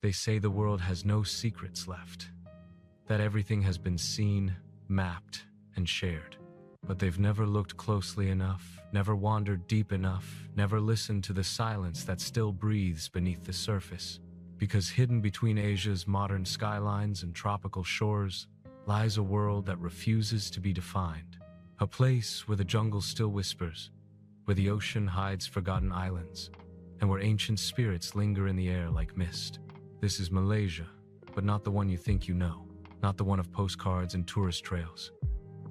They say the world has no secrets left, that everything has been seen, mapped, and shared. But they've never looked closely enough, never wandered deep enough, never listened to the silence that still breathes beneath the surface. Because hidden between Asia's modern skylines and tropical shores lies a world that refuses to be defined. A place where the jungle still whispers, where the ocean hides forgotten islands, and where ancient spirits linger in the air like mist. This is Malaysia, but not the one you think you know, not the one of postcards and tourist trails.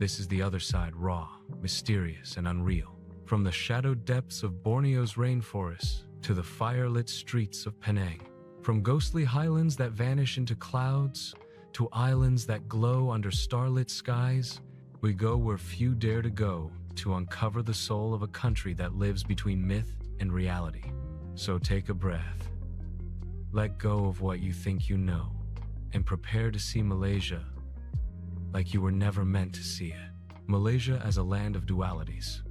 This is the other side, raw, mysterious, and unreal. From the shadowed depths of Borneo's rainforest to the fire-lit streets of Penang. From ghostly highlands that vanish into clouds to islands that glow under starlit skies, we go where few dare to go to uncover the soul of a country that lives between myth and reality. So take a breath, let go of what you think you know, and prepare to see Malaysia like you were never meant to see it. Malaysia as a land of dualities.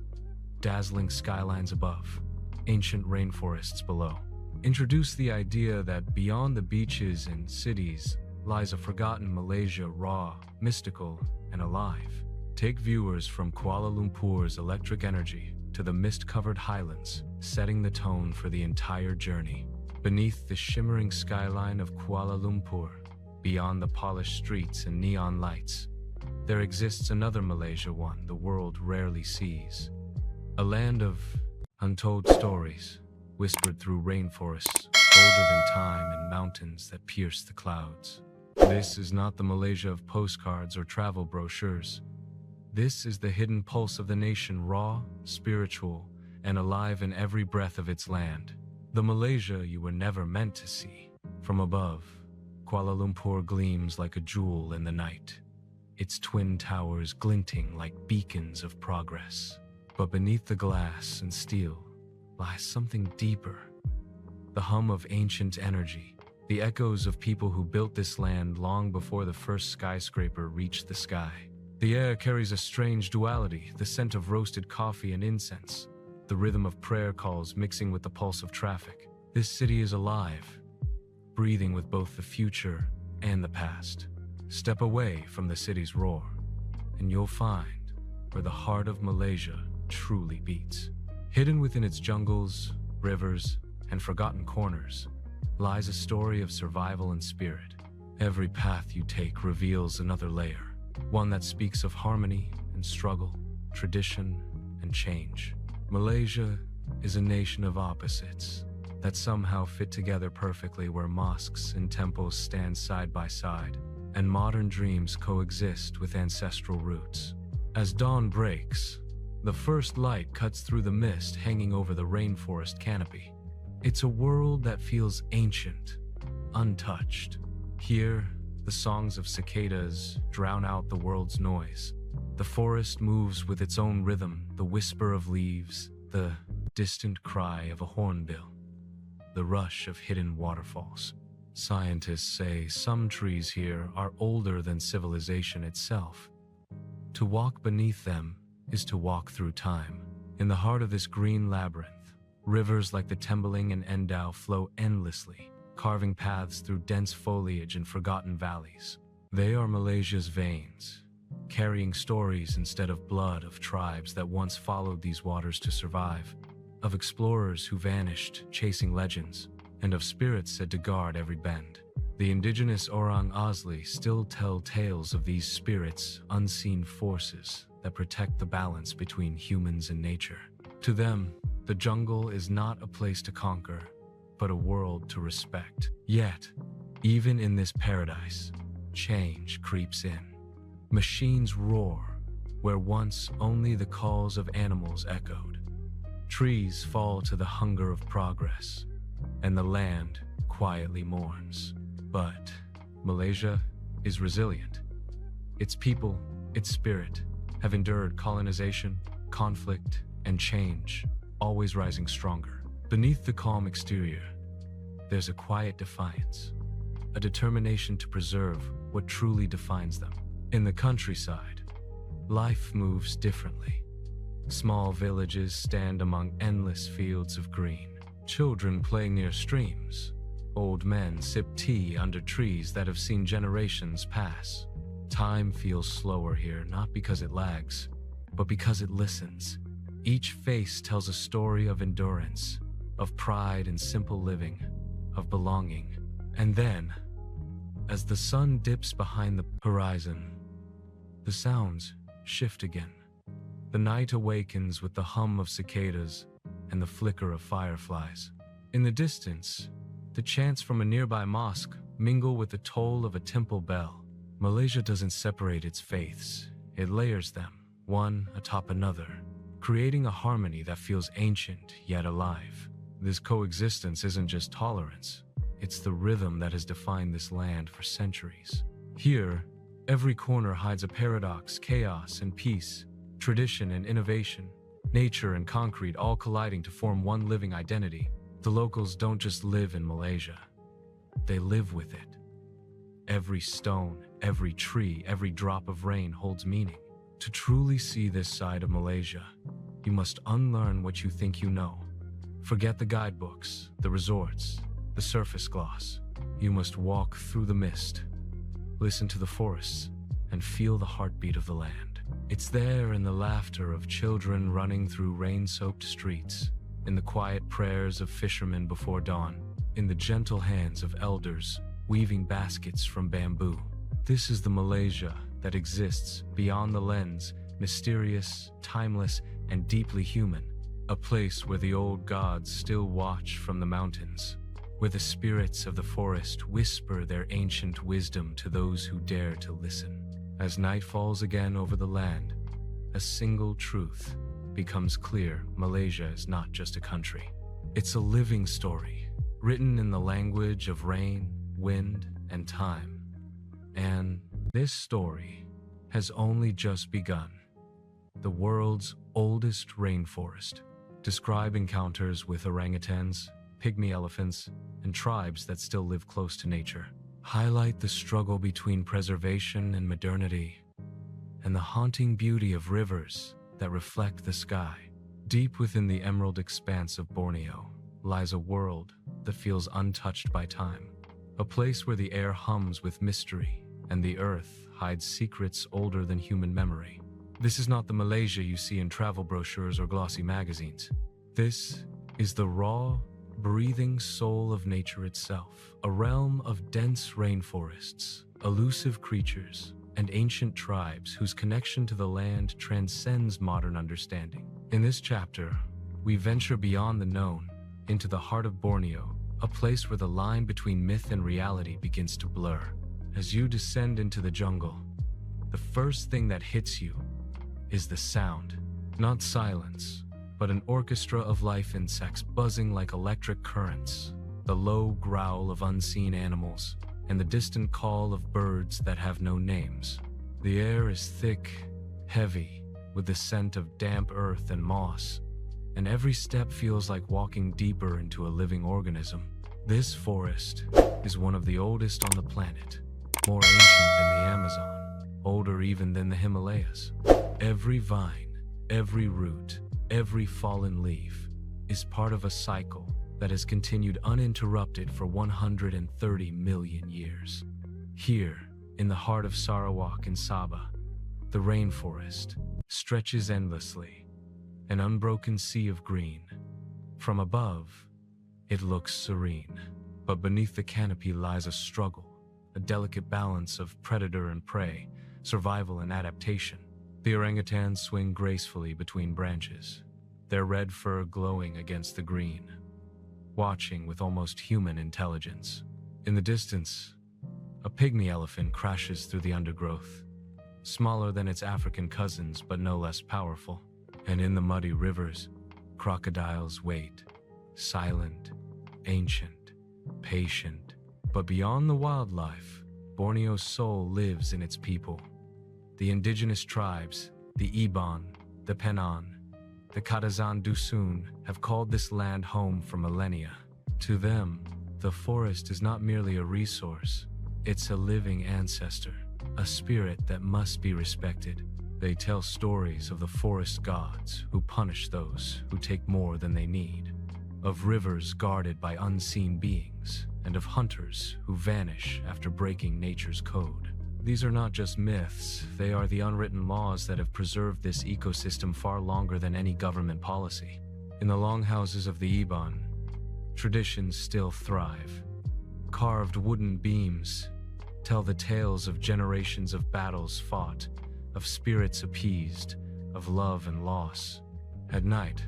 Dazzling skylines above, ancient rainforests below. Introduce the idea that beyond the beaches and cities lies a forgotten Malaysia, raw, mystical, and alive. Take viewers from Kuala Lumpur's electric energy to the mist-covered highlands, setting the tone for the entire journey. Beneath the shimmering skyline of Kuala Lumpur, beyond the polished streets and neon lights, there exists another Malaysia, one the world rarely sees. A land of untold stories, whispered through rainforests older than time and mountains that pierce the clouds. This is not the Malaysia of postcards or travel brochures. This is the hidden pulse of the nation, raw, spiritual, and alive in every breath of its land. The Malaysia you were never meant to see. From above, Kuala Lumpur gleams like a jewel in the night, its twin towers glinting like beacons of progress. But beneath the glass and steel lies something deeper. The hum of ancient energy, the echoes of people who built this land long before the first skyscraper reached the sky. The air carries a strange duality, the scent of roasted coffee and incense, the rhythm of prayer calls mixing with the pulse of traffic. This city is alive, breathing with both the future and the past. Step away from the city's roar, and you'll find where the heart of Malaysia truly beats. Hidden within its jungles, rivers, and forgotten corners lies a story of survival and spirit. Every path you take reveals another layer, one that speaks of harmony and struggle, tradition and change. Malaysia is a nation of opposites that somehow fit together perfectly, where mosques and temples stand side by side, and modern dreams coexist with ancestral roots. As dawn breaks, the first light cuts through the mist hanging over the rainforest canopy. It's a world that feels ancient, untouched. Here, the songs of cicadas drown out the world's noise. The forest moves with its own rhythm, the whisper of leaves, the distant cry of a hornbill, the rush of hidden waterfalls. Scientists say some trees here are older than civilization itself. To walk beneath them is to walk through time. In the heart of this green labyrinth, rivers like the Tembeling and Endau flow endlessly, carving paths through dense foliage and forgotten valleys. They are Malaysia's veins, carrying stories instead of blood, of tribes that once followed these waters to survive, of explorers who vanished chasing legends, and of spirits said to guard every bend. The indigenous Orang Asli still tell tales of these spirits, unseen forces that protect the balance between humans and nature. To them, the jungle is not a place to conquer, but a world to respect. Yet, even in this paradise, change creeps in. Machines roar where once only the calls of animals echoed. Trees fall to the hunger of progress, and the land quietly mourns. But Malaysia is resilient. Its people, its spirit, have endured colonization, conflict, and change, always rising stronger. Beneath the calm exterior, there's a quiet defiance, a determination to preserve what truly defines them. In the countryside, life moves differently. Small villages stand among endless fields of green. Children play near streams, Old men sip tea under trees that have seen generations pass. Time feels slower here, not because it lags, but because it listens. Each face tells a story of endurance, of pride in simple living, of belonging. And then, as the sun dips behind the horizon, the sounds shift again. The night awakens with the hum of cicadas and the flicker of fireflies. In the distance, the chants from a nearby mosque mingle with the toll of a temple bell. Malaysia doesn't separate its faiths, it layers them, one atop another, creating a harmony that feels ancient yet alive. This coexistence isn't just tolerance, it's the rhythm that has defined this land for centuries. Here, every corner hides a paradox, chaos and peace, tradition and innovation, nature and concrete all colliding to form one living identity. The locals don't just live in Malaysia, they live with it. Every stone, every tree, every drop of rain holds meaning. To truly see this side of Malaysia, you must unlearn what you think you know. Forget the guidebooks, the resorts, the surface gloss. You must walk through the mist, listen to the forests, and feel the heartbeat of the land. It's there in the laughter of children running through rain-soaked streets, in the quiet prayers of fishermen before dawn, in the gentle hands of elders weaving baskets from bamboo. This is the Malaysia that exists beyond the lens, mysterious, timeless, and deeply human. A place where the old gods still watch from the mountains, where the spirits of the forest whisper their ancient wisdom to those who dare to listen. As night falls again over the land, a single truth becomes clear: Malaysia is not just a country. It's a living story, written in the language of rain, wind, and time. And this story has only just begun. The world's oldest rainforest. Describe encounters with orangutans, pygmy elephants, and tribes that still live close to nature. Highlight the struggle between preservation and modernity, and the haunting beauty of rivers that reflect the sky. Deep within the emerald expanse of Borneo lies a world that feels untouched by time. A place where the air hums with mystery and the earth hides secrets older than human memory. This is not the Malaysia you see in travel brochures or glossy magazines. This is the raw, breathing soul of nature itself, a realm of dense rainforests, elusive creatures, and ancient tribes whose connection to the land transcends modern understanding. In this chapter, we venture beyond the known, into the heart of Borneo, a place where the line between myth and reality begins to blur. As you descend into the jungle, the first thing that hits you is the sound. Not silence, but an orchestra of life insects buzzing like electric currents, the low growl of unseen animals, and the distant call of birds that have no names. The air is thick, heavy, with the scent of damp earth and moss, and every step feels like walking deeper into a living organism. This forest is one of the oldest on the planet, more ancient than the Amazon, older even than the Himalayas. Every vine, every root, every fallen leaf is part of a cycle that has continued uninterrupted for 130 million years. Here, in the heart of Sarawak and Sabah, the rainforest stretches endlessly, an unbroken sea of green. From above, it looks serene, but beneath the canopy lies a struggle, a delicate balance of predator and prey, survival and adaptation. The orangutans swing gracefully between branches, their red fur glowing against the green, watching with almost human intelligence. In the distance, a pygmy elephant crashes through the undergrowth, smaller than its African cousins but no less powerful. And in the muddy rivers, crocodiles wait, silent, ancient, patient. But beyond the wildlife, Borneo's soul lives in its people. The indigenous tribes, the Iban, the Penang, the Kadazan Dusun, have called this land home for millennia. To them, the forest is not merely a resource, it's a living ancestor, a spirit that must be respected. They tell stories of the forest gods who punish those who take more than they need, of rivers guarded by unseen beings, and of hunters who vanish after breaking nature's code. These are not just myths, they are the unwritten laws that have preserved this ecosystem far longer than any government policy. In the longhouses of the Iban, traditions still thrive. Carved wooden beams tell the tales of generations of battles fought, of spirits appeased, of love and loss. At night,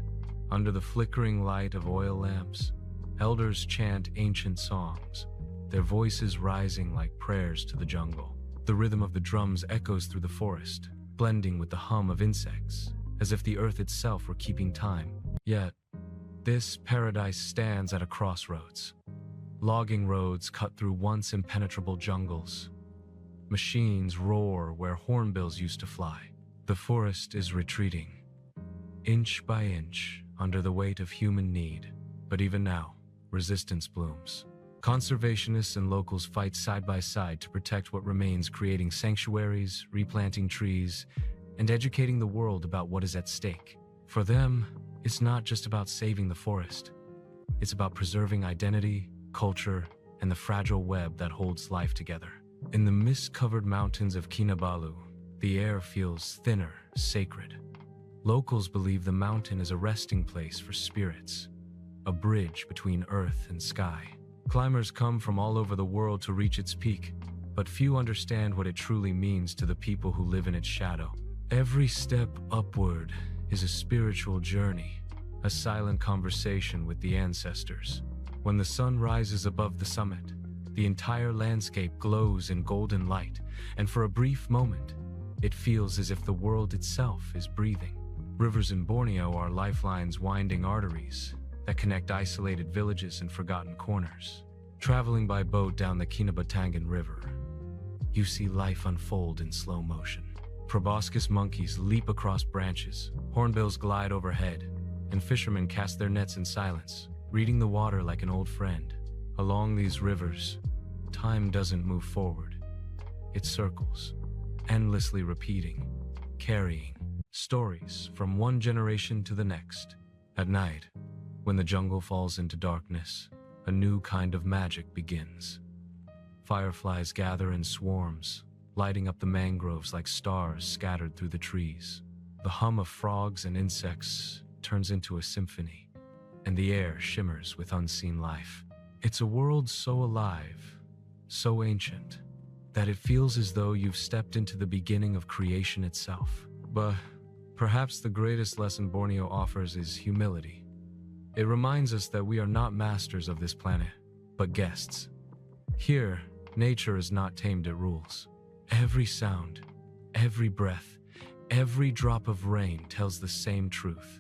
under the flickering light of oil lamps, elders chant ancient songs, their voices rising like prayers to the jungle. The rhythm of the drums echoes through the forest, blending with the hum of insects, as if the earth itself were keeping time. Yet, this paradise stands at a crossroads. Logging roads cut through once impenetrable jungles. Machines roar where hornbills used to fly. The forest is retreating, inch by inch, under the weight of human need. But even now, resistance blooms. Conservationists and locals fight side by side to protect what remains, creating sanctuaries, replanting trees, and educating the world about what is at stake. For them, it's not just about saving the forest. It's about preserving identity, culture, and the fragile web that holds life together. In the mist-covered mountains of Kinabalu, the air feels thinner, sacred. Locals believe the mountain is a resting place for spirits, a bridge between earth and sky. Climbers come from all over the world to reach its peak, but few understand what it truly means to the people who live in its shadow. Every step upward is a spiritual journey, a silent conversation with the ancestors. When the sun rises above the summit, the entire landscape glows in golden light, and for a brief moment, it feels as if the world itself is breathing. Rivers in Borneo are lifelines, winding arteries that connect isolated villages and forgotten corners. Traveling by boat down the Kinabatangan River, you see life unfold in slow motion. Proboscis monkeys leap across branches, hornbills glide overhead, and fishermen cast their nets in silence, reading the water like an old friend. Along these rivers, time doesn't move forward. It circles, endlessly repeating, carrying stories from one generation to the next. At night, when the jungle falls into darkness, a new kind of magic begins. Fireflies gather in swarms, lighting up the mangroves like stars scattered through the trees. The hum of frogs and insects turns into a symphony, and the air shimmers with unseen life. It's a world so alive, so ancient, that it feels as though you've stepped into the beginning of creation itself. But perhaps the greatest lesson Borneo offers is humility. It reminds us that we are not masters of this planet, but guests. Here, nature is not tamed, it rules. Every sound, every breath, every drop of rain tells the same truth.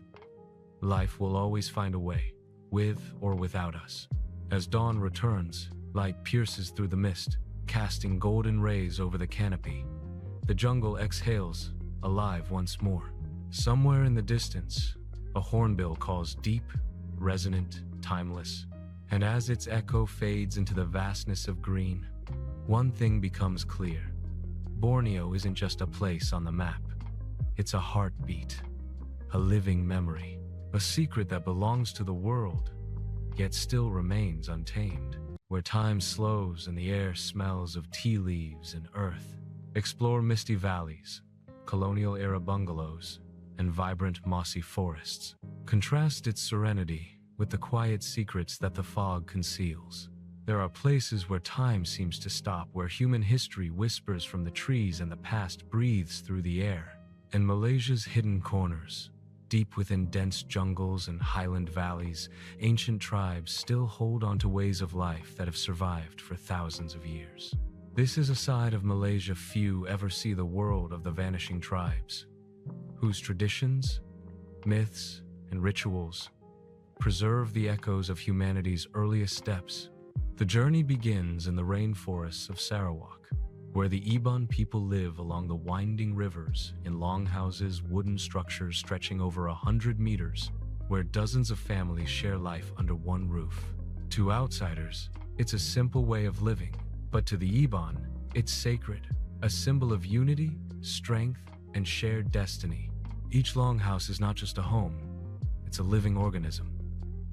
Life will always find a way, with or without us. As dawn returns, light pierces through the mist, casting golden rays over the canopy. The jungle exhales, alive once more. Somewhere in the distance, a hornbill calls deep, resonant, timeless. And as its echo fades into the vastness of green, one thing becomes clear. Borneo isn't just a place on the map. It's a heartbeat, a living memory, a secret that belongs to the world, yet still remains untamed. Where time slows and the air smells of tea leaves and earth. Explore misty valleys, colonial-era bungalows, and vibrant mossy forests. Contrast its serenity with the quiet secrets that the fog conceals. There are places where time seems to stop, where human history whispers from the trees and the past breathes through the air. In Malaysia's hidden corners, deep within dense jungles and highland valleys, ancient tribes still hold on to ways of life that have survived for thousands of years. This is a side of Malaysia few ever see, the world of the vanishing tribes, whose traditions, myths, and rituals preserve the echoes of humanity's earliest steps. The journey begins in the rainforests of Sarawak, where the Iban people live along the winding rivers in longhouses, wooden structures stretching over 100 meters, where dozens of families share life under one roof. To outsiders, it's a simple way of living, but to the Iban, it's sacred, a symbol of unity, strength, and shared destiny. Each longhouse is not just a home, it's a living organism,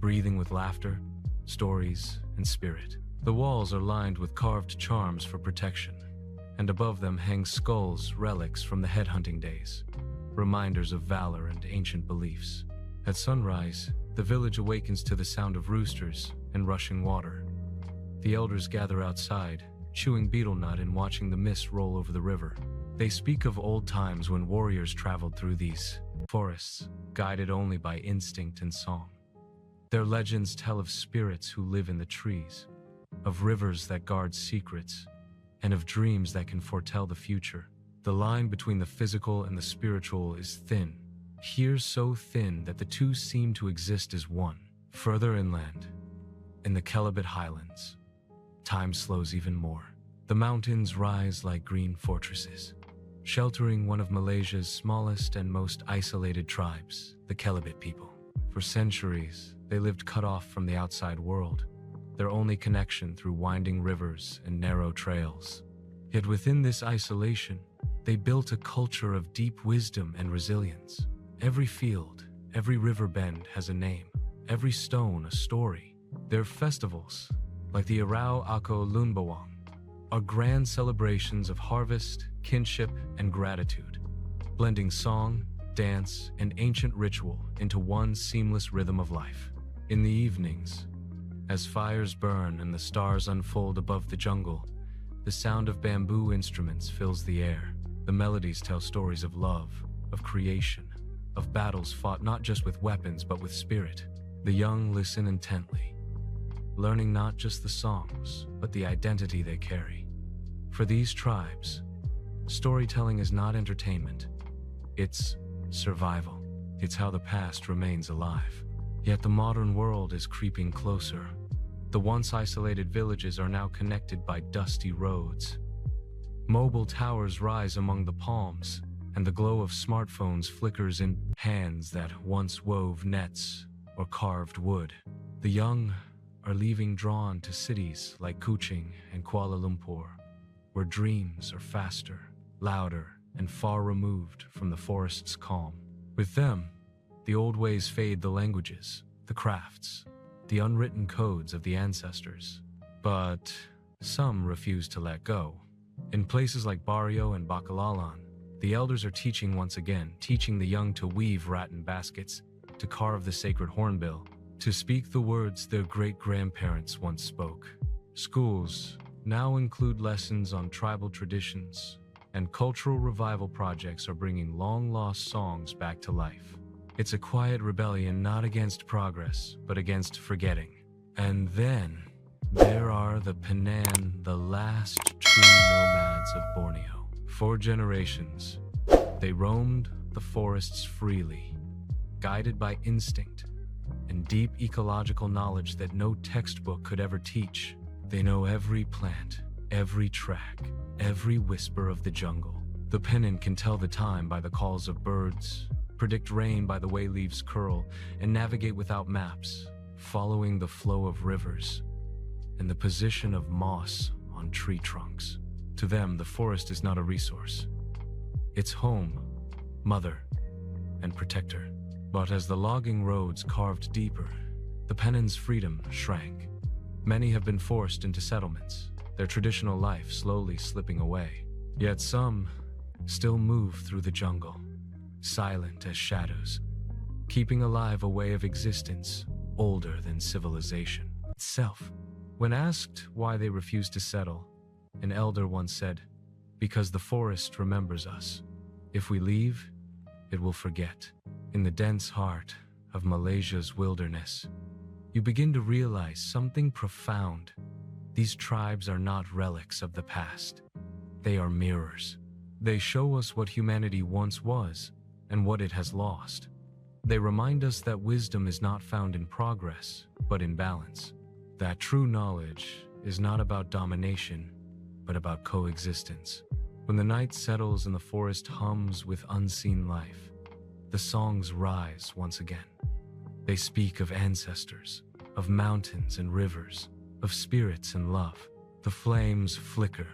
breathing with laughter, stories, and spirit. The walls are lined with carved charms for protection, and above them hang skulls, relics from the headhunting days, reminders of valor and ancient beliefs. At sunrise, the village awakens to the sound of roosters and rushing water. The elders gather outside, chewing betel nut and watching the mist roll over the river. They speak of old times when warriors traveled through these forests, guided only by instinct and song. Their legends tell of spirits who live in the trees, of rivers that guard secrets, and of dreams that can foretell the future. The line between the physical and the spiritual is thin, here so thin that the two seem to exist as one. Further inland, in the Highlands, time slows even more. The mountains rise like green fortresses, sheltering one of Malaysia's smallest and most isolated tribes, the Kelabit people. For centuries, they lived cut off from the outside world, their only connection through winding rivers and narrow trails. Yet within this isolation, they built a culture of deep wisdom and resilience. Every field, every river bend has a name, every stone a story. Their festivals, like the Arau Ako Lunbawang, are grand celebrations of harvest, kinship, and gratitude, blending song, dance, and ancient ritual into one seamless rhythm of life. In the evenings, as fires burn and the stars unfold above the jungle, the sound of bamboo instruments fills the air. The melodies tell stories of love, of creation, of battles fought not just with weapons but with spirit. The young listen intently, learning not just the songs, but the identity they carry. For these tribes, storytelling is not entertainment, it's survival. It's how the past remains alive. Yet the modern world is creeping closer. The once isolated villages are now connected by dusty roads. Mobile towers rise among the palms, and the glow of smartphones flickers in hands that once wove nets or carved wood. The young are leaving, drawn to cities like Kuching and Kuala Lumpur, where dreams are faster, louder, and far removed from the forest's calm. With them, the old ways fade, the languages, the crafts, the unwritten codes of the ancestors. But some refuse to let go. In places like Borneo and Bacalalan, the elders are teaching once again, teaching the young to weave rattan baskets, to carve the sacred hornbill, to speak the words their great-grandparents once spoke. Schools now include lessons on tribal traditions, and cultural revival projects are bringing long-lost songs back to life. It's a quiet rebellion not against progress, but against forgetting. And then there are the Penang, the last true nomads of Borneo. For generations, they roamed the forests freely, guided by instinct and deep ecological knowledge that no textbook could ever teach. They know every plant, every track, every whisper of the jungle. The Penang can tell the time by the calls of birds, predict rain by the way leaves curl, and navigate without maps, following the flow of rivers and the position of moss on tree trunks. To them, the forest is not a resource. It's home, mother, and protector. But as the logging roads carved deeper, the Penang's freedom shrank. Many have been forced into settlements, their traditional life slowly slipping away. Yet some still move through the jungle, silent as shadows, keeping alive a way of existence older than civilization itself. When asked why they refuse to settle, an elder once said, "Because the forest remembers us. If we leave, it will forget." In the dense heart of Malaysia's wilderness, you begin to realize something profound. These tribes are not relics of the past. They are mirrors. They show us what humanity once was and what it has lost. They remind us that wisdom is not found in progress, but in balance. That true knowledge is not about domination, but about coexistence. When the night settles and the forest hums with unseen life, the songs rise once again. They speak of ancestors, of mountains and rivers, of spirits and love. The flames flicker,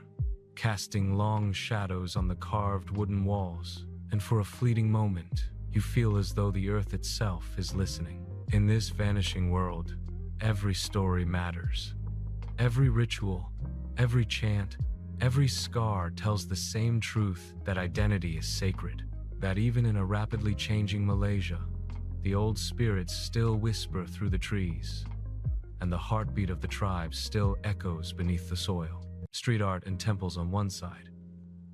casting long shadows on the carved wooden walls, and for a fleeting moment, you feel as though the earth itself is listening. In this vanishing world, every story matters. Every ritual, every chant, every scar tells the same truth, that identity is sacred, that even in a rapidly changing Malaysia, the old spirits still whisper through the trees, and the heartbeat of the tribes still echoes beneath the soil. Street art and temples on one side,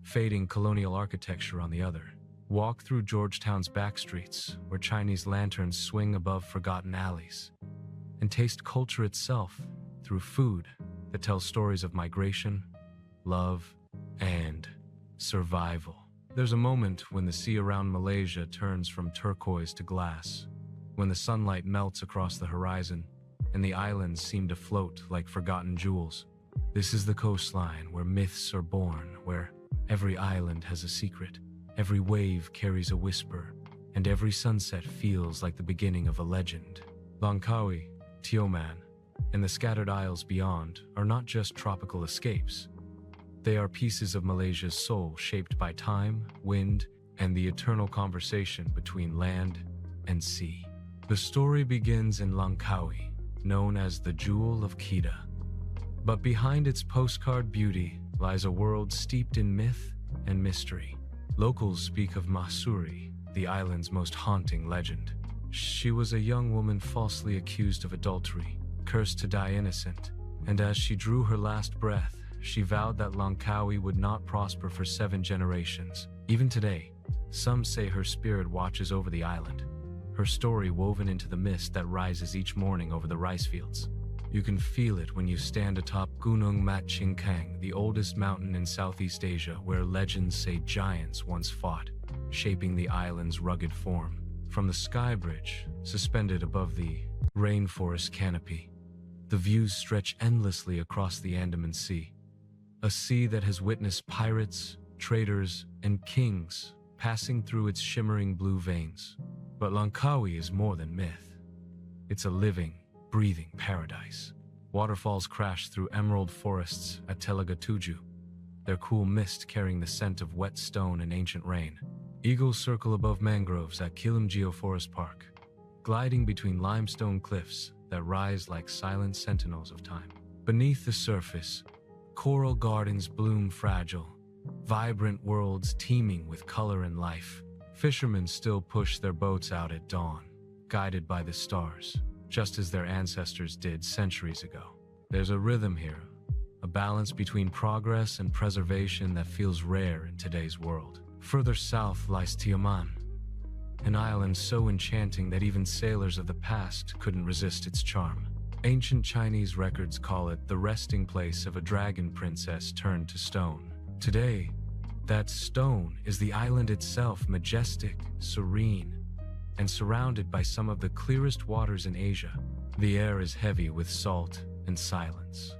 fading colonial architecture on the other. Walk through Georgetown's back streets, where Chinese lanterns swing above forgotten alleys, and taste culture itself through food that tells stories of migration, love, and survival. There's a moment when the sea around Malaysia turns from turquoise to glass, when the sunlight melts across the horizon, and the islands seem to float like forgotten jewels. This is the coastline where myths are born, where every island has a secret, every wave carries a whisper, and every sunset feels like the beginning of a legend. Langkawi, Tioman, and the scattered isles beyond are not just tropical escapes. They are pieces of Malaysia's soul, shaped by time, wind, and the eternal conversation between land and sea. The story begins in Langkawi, known as the Jewel of Kedah. But behind its postcard beauty lies a world steeped in myth and mystery. Locals speak of Mahsuri, the island's most haunting legend. She was a young woman falsely accused of adultery, cursed to die innocent, and as she drew her last breath, she vowed that Langkawi would not prosper for 7 generations. Even today, some say her spirit watches over the island, her story woven into the mist that rises each morning over the rice fields. You can feel it when you stand atop Gunung Mat Chingkang, the oldest mountain in Southeast Asia, where legends say giants once fought, shaping the island's rugged form. From the sky bridge, suspended above the Rainforest canopy, the views stretch endlessly across the Andaman Sea, a sea that has witnessed pirates, traders, and kings passing through its shimmering blue veins. But Langkawi is more than myth. It's a living, breathing paradise. Waterfalls crash through emerald forests at Terengganu, their cool mist carrying the scent of wet stone and ancient rain. Eagles circle above mangroves at Kilim Geoforest Park, gliding between limestone cliffs that rise like silent sentinels of time. Beneath the surface, coral gardens bloom fragile, vibrant worlds teeming with color and life. Fishermen still push their boats out at dawn, guided by the stars, just as their ancestors did centuries ago. There's a rhythm here, a balance between progress and preservation that feels rare in today's world. Further south lies Tioman, an island so enchanting that even sailors of the past couldn't resist its charm. Ancient Chinese records call it the resting place of a dragon princess turned to stone. Today, that stone is the island itself, majestic, serene, and surrounded by some of the clearest waters in Asia. The air is heavy with salt and silence.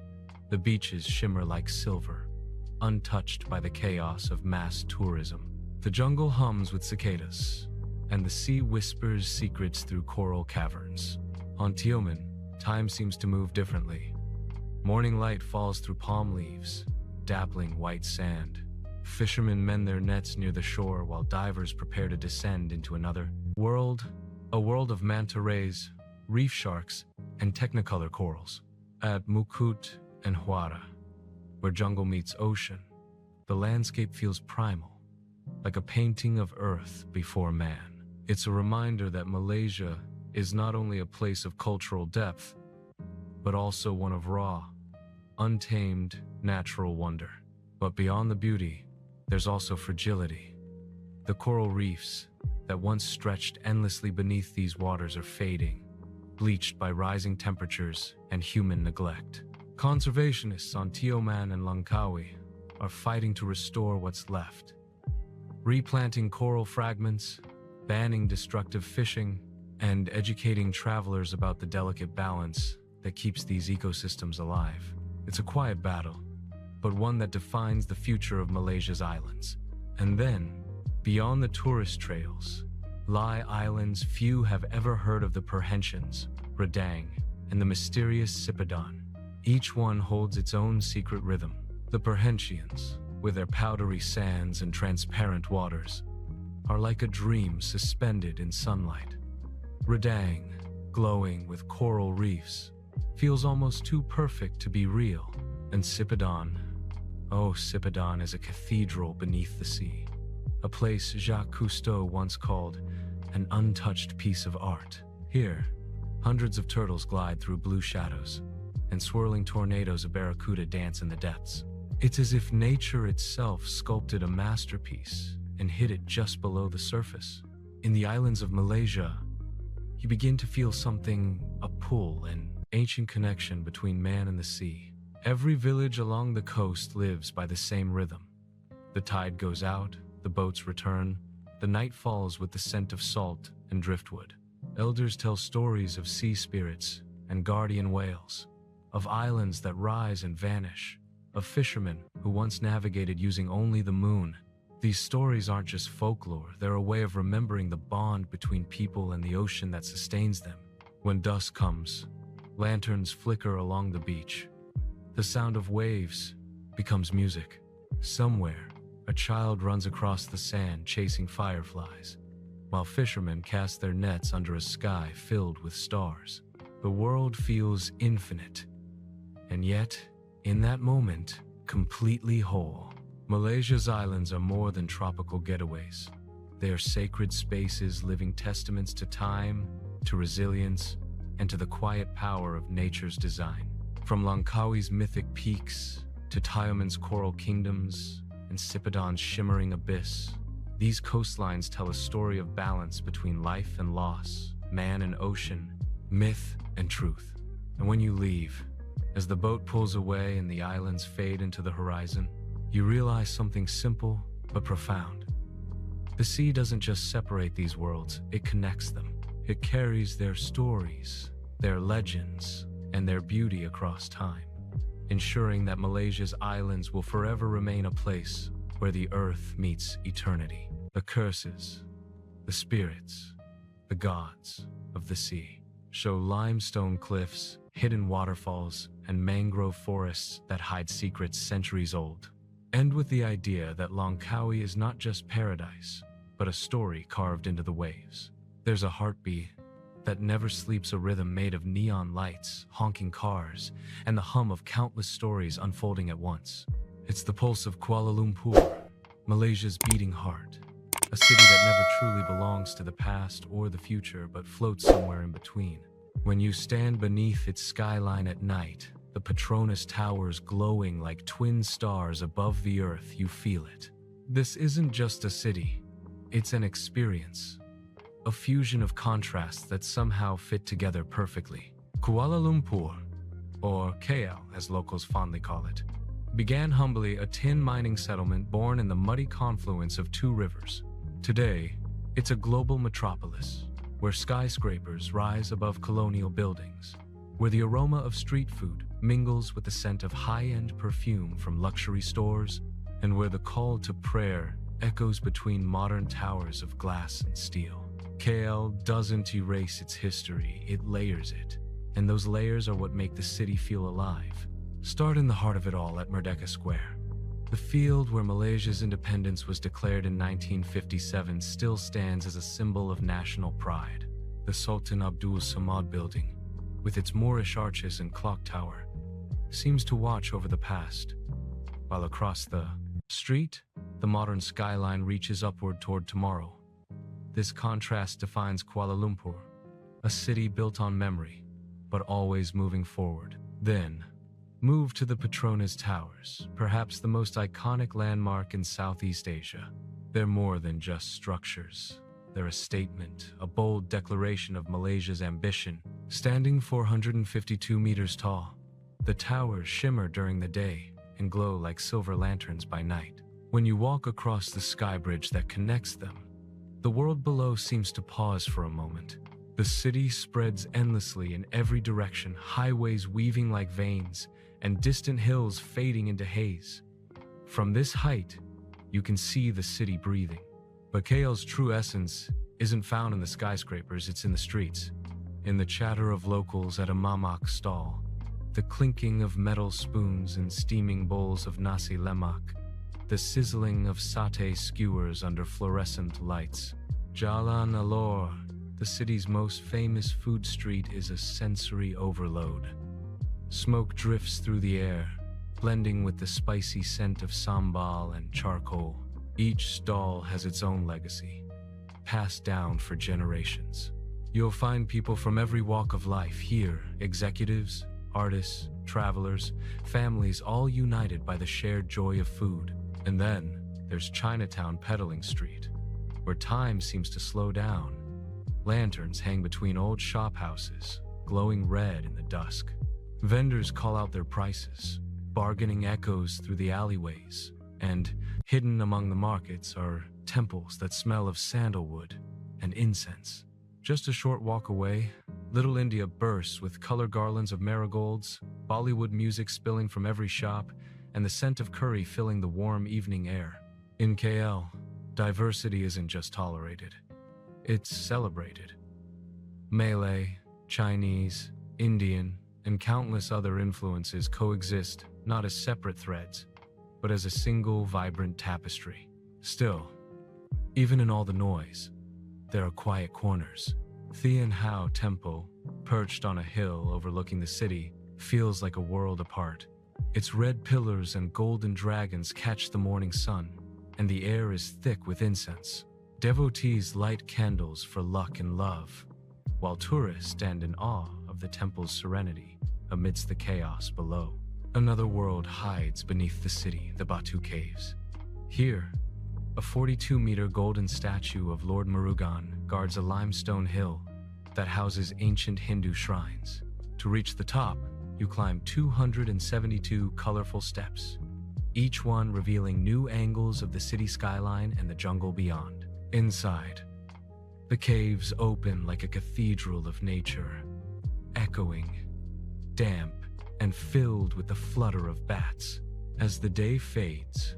The beaches shimmer like silver, untouched by the chaos of mass tourism. The jungle hums with cicadas, and the sea whispers secrets through coral caverns. On Tioman, time seems to move differently. Morning light falls through palm leaves, dappling white sand. Fishermen mend their nets near the shore while divers prepare to descend into another world, a world of manta rays, reef sharks, and technicolor corals. At Mukut and Huara, where jungle meets ocean, the landscape feels primal, like a painting of earth before man. It's a reminder that Malaysia is not only a place of cultural depth, but also one of raw, untamed, natural wonder. But beyond the beauty, there's also fragility. The coral reefs that once stretched endlessly beneath these waters are fading, bleached by rising temperatures and human neglect. Conservationists on Tioman and Langkawi are fighting to restore what's left, replanting coral fragments, banning destructive fishing, and educating travelers about the delicate balance that keeps these ecosystems alive. It's a quiet battle, but one that defines the future of Malaysia's islands. And then, beyond the tourist trails, lie islands few have ever heard of: the Perhentians, Redang, and the mysterious Sipadan. Each one holds its own secret rhythm. The Perhentians, with their powdery sands and transparent waters, are like a dream suspended in sunlight. Redang, glowing with coral reefs, feels almost too perfect to be real. And Sipadan, oh, Sipadan is a cathedral beneath the sea, a place Jacques Cousteau once called an untouched piece of art. Here, hundreds of turtles glide through blue shadows, and swirling tornadoes of barracuda dance in the depths. It's as if nature itself sculpted a masterpiece and hid it just below the surface. In the islands of Malaysia, you begin to feel something, a pull, an ancient connection between man and the sea. Every village along the coast lives by the same rhythm. The tide goes out, the boats return, the night falls with the scent of salt and driftwood. Elders tell stories of sea spirits and guardian whales, of islands that rise and vanish, of fishermen who once navigated using only the moon. These stories aren't just folklore, they're a way of remembering the bond between people and the ocean that sustains them. When dusk comes, lanterns flicker along the beach. The sound of waves becomes music. Somewhere, a child runs across the sand chasing fireflies, while fishermen cast their nets under a sky filled with stars. The world feels infinite, and yet, in that moment, completely whole. Malaysia's islands are more than tropical getaways. They are sacred spaces, living testaments to time, to resilience, and to the quiet power of nature's design. From Langkawi's mythic peaks to Tioman's coral kingdoms and Sipadan's shimmering abyss, these coastlines tell a story of balance between life and loss, man and ocean, myth and truth. And when you leave, as the boat pulls away and the islands fade into the horizon, you realize something simple but profound. The sea doesn't just separate these worlds, it connects them. It carries their stories, their legends, and their beauty across time, ensuring that Malaysia's islands will forever remain a place where the earth meets eternity. The curses, the spirits, the gods of the sea show limestone cliffs, hidden waterfalls, and mangrove forests that hide secrets centuries old. End with the idea that Langkawi is not just paradise, but a story carved into the waves. There's a heartbeat that never sleeps, a rhythm made of neon lights, honking cars, and the hum of countless stories unfolding at once. It's the pulse of Kuala Lumpur, Malaysia's beating heart, a city that never truly belongs to the past or the future, but floats somewhere in between. When you stand beneath its skyline at night, the Petronas towers glowing like twin stars above the earth, you feel it. This isn't just a city, it's an experience, a fusion of contrasts that somehow fit together perfectly. Kuala Lumpur, or KL as locals fondly call it, began humbly a tin mining settlement born in the muddy confluence of two rivers. Today, it's a global metropolis, where skyscrapers rise above colonial buildings, where the aroma of street food mingles with the scent of high-end perfume from luxury stores, and where the call to prayer echoes between modern towers of glass and steel. KL doesn't erase its history, it layers it, and those layers are what make the city feel alive. Start in the heart of it all at Merdeka Square. The field where Malaysia's independence was declared in 1957 still stands as a symbol of national pride. The Sultan Abdul Samad building, with its Moorish arches and clock tower, seems to watch over the past, while across the street, the modern skyline reaches upward toward tomorrow. This contrast defines Kuala Lumpur, a city built on memory, but always moving forward. Then, move to the Petronas Towers, perhaps the most iconic landmark in Southeast Asia. They're more than just structures. They're a statement, a bold declaration of Malaysia's ambition. Standing 452 meters tall, the towers shimmer during the day and glow like silver lanterns by night. When you walk across the sky bridge that connects them, the world below seems to pause for a moment. The city spreads endlessly in every direction, highways weaving like veins, and distant hills fading into haze. From this height, you can see the city breathing. But KL's true essence isn't found in the skyscrapers, it's in the streets. In the chatter of locals at a mamak stall, the clinking of metal spoons and steaming bowls of nasi lemak, the sizzling of satay skewers under fluorescent lights. Jalan Alor, the city's most famous food street, is a sensory overload. Smoke drifts through the air, blending with the spicy scent of sambal and charcoal. Each stall has its own legacy, passed down for generations. You'll find people from every walk of life here, executives, artists, travelers, families, all united by the shared joy of food. And then there's Chinatown Peddling Street, where time seems to slow down. Lanterns hang between old shop houses, glowing red in the dusk. Vendors call out their prices, bargaining echoes through the alleyways, and hidden among the markets are temples that smell of sandalwood and incense. Just a short walk away, Little India bursts with color garlands of marigolds, Bollywood music spilling from every shop, and the scent of curry filling the warm evening air. In KL, diversity isn't just tolerated, it's celebrated. Malay, Chinese, Indian, and countless other influences coexist not as separate threads, but as a single vibrant tapestry. Still, even in all the noise, there are quiet corners. Thian Hao Temple, perched on a hill overlooking the city, feels like a world apart. Its red pillars and golden dragons catch the morning sun, and the air is thick with incense. Devotees light candles for luck and love, while tourists stand in awe of the temple's serenity amidst the chaos below. Another world hides beneath the city, the Batu Caves. Here, a 42-meter golden statue of Lord Murugan guards a limestone hill that houses ancient Hindu shrines. To reach the top, you climb 272 colorful steps, each one revealing new angles of the city skyline and the jungle beyond. Inside, the caves open like a cathedral of nature, echoing, damp, and filled with the flutter of bats. As the day fades,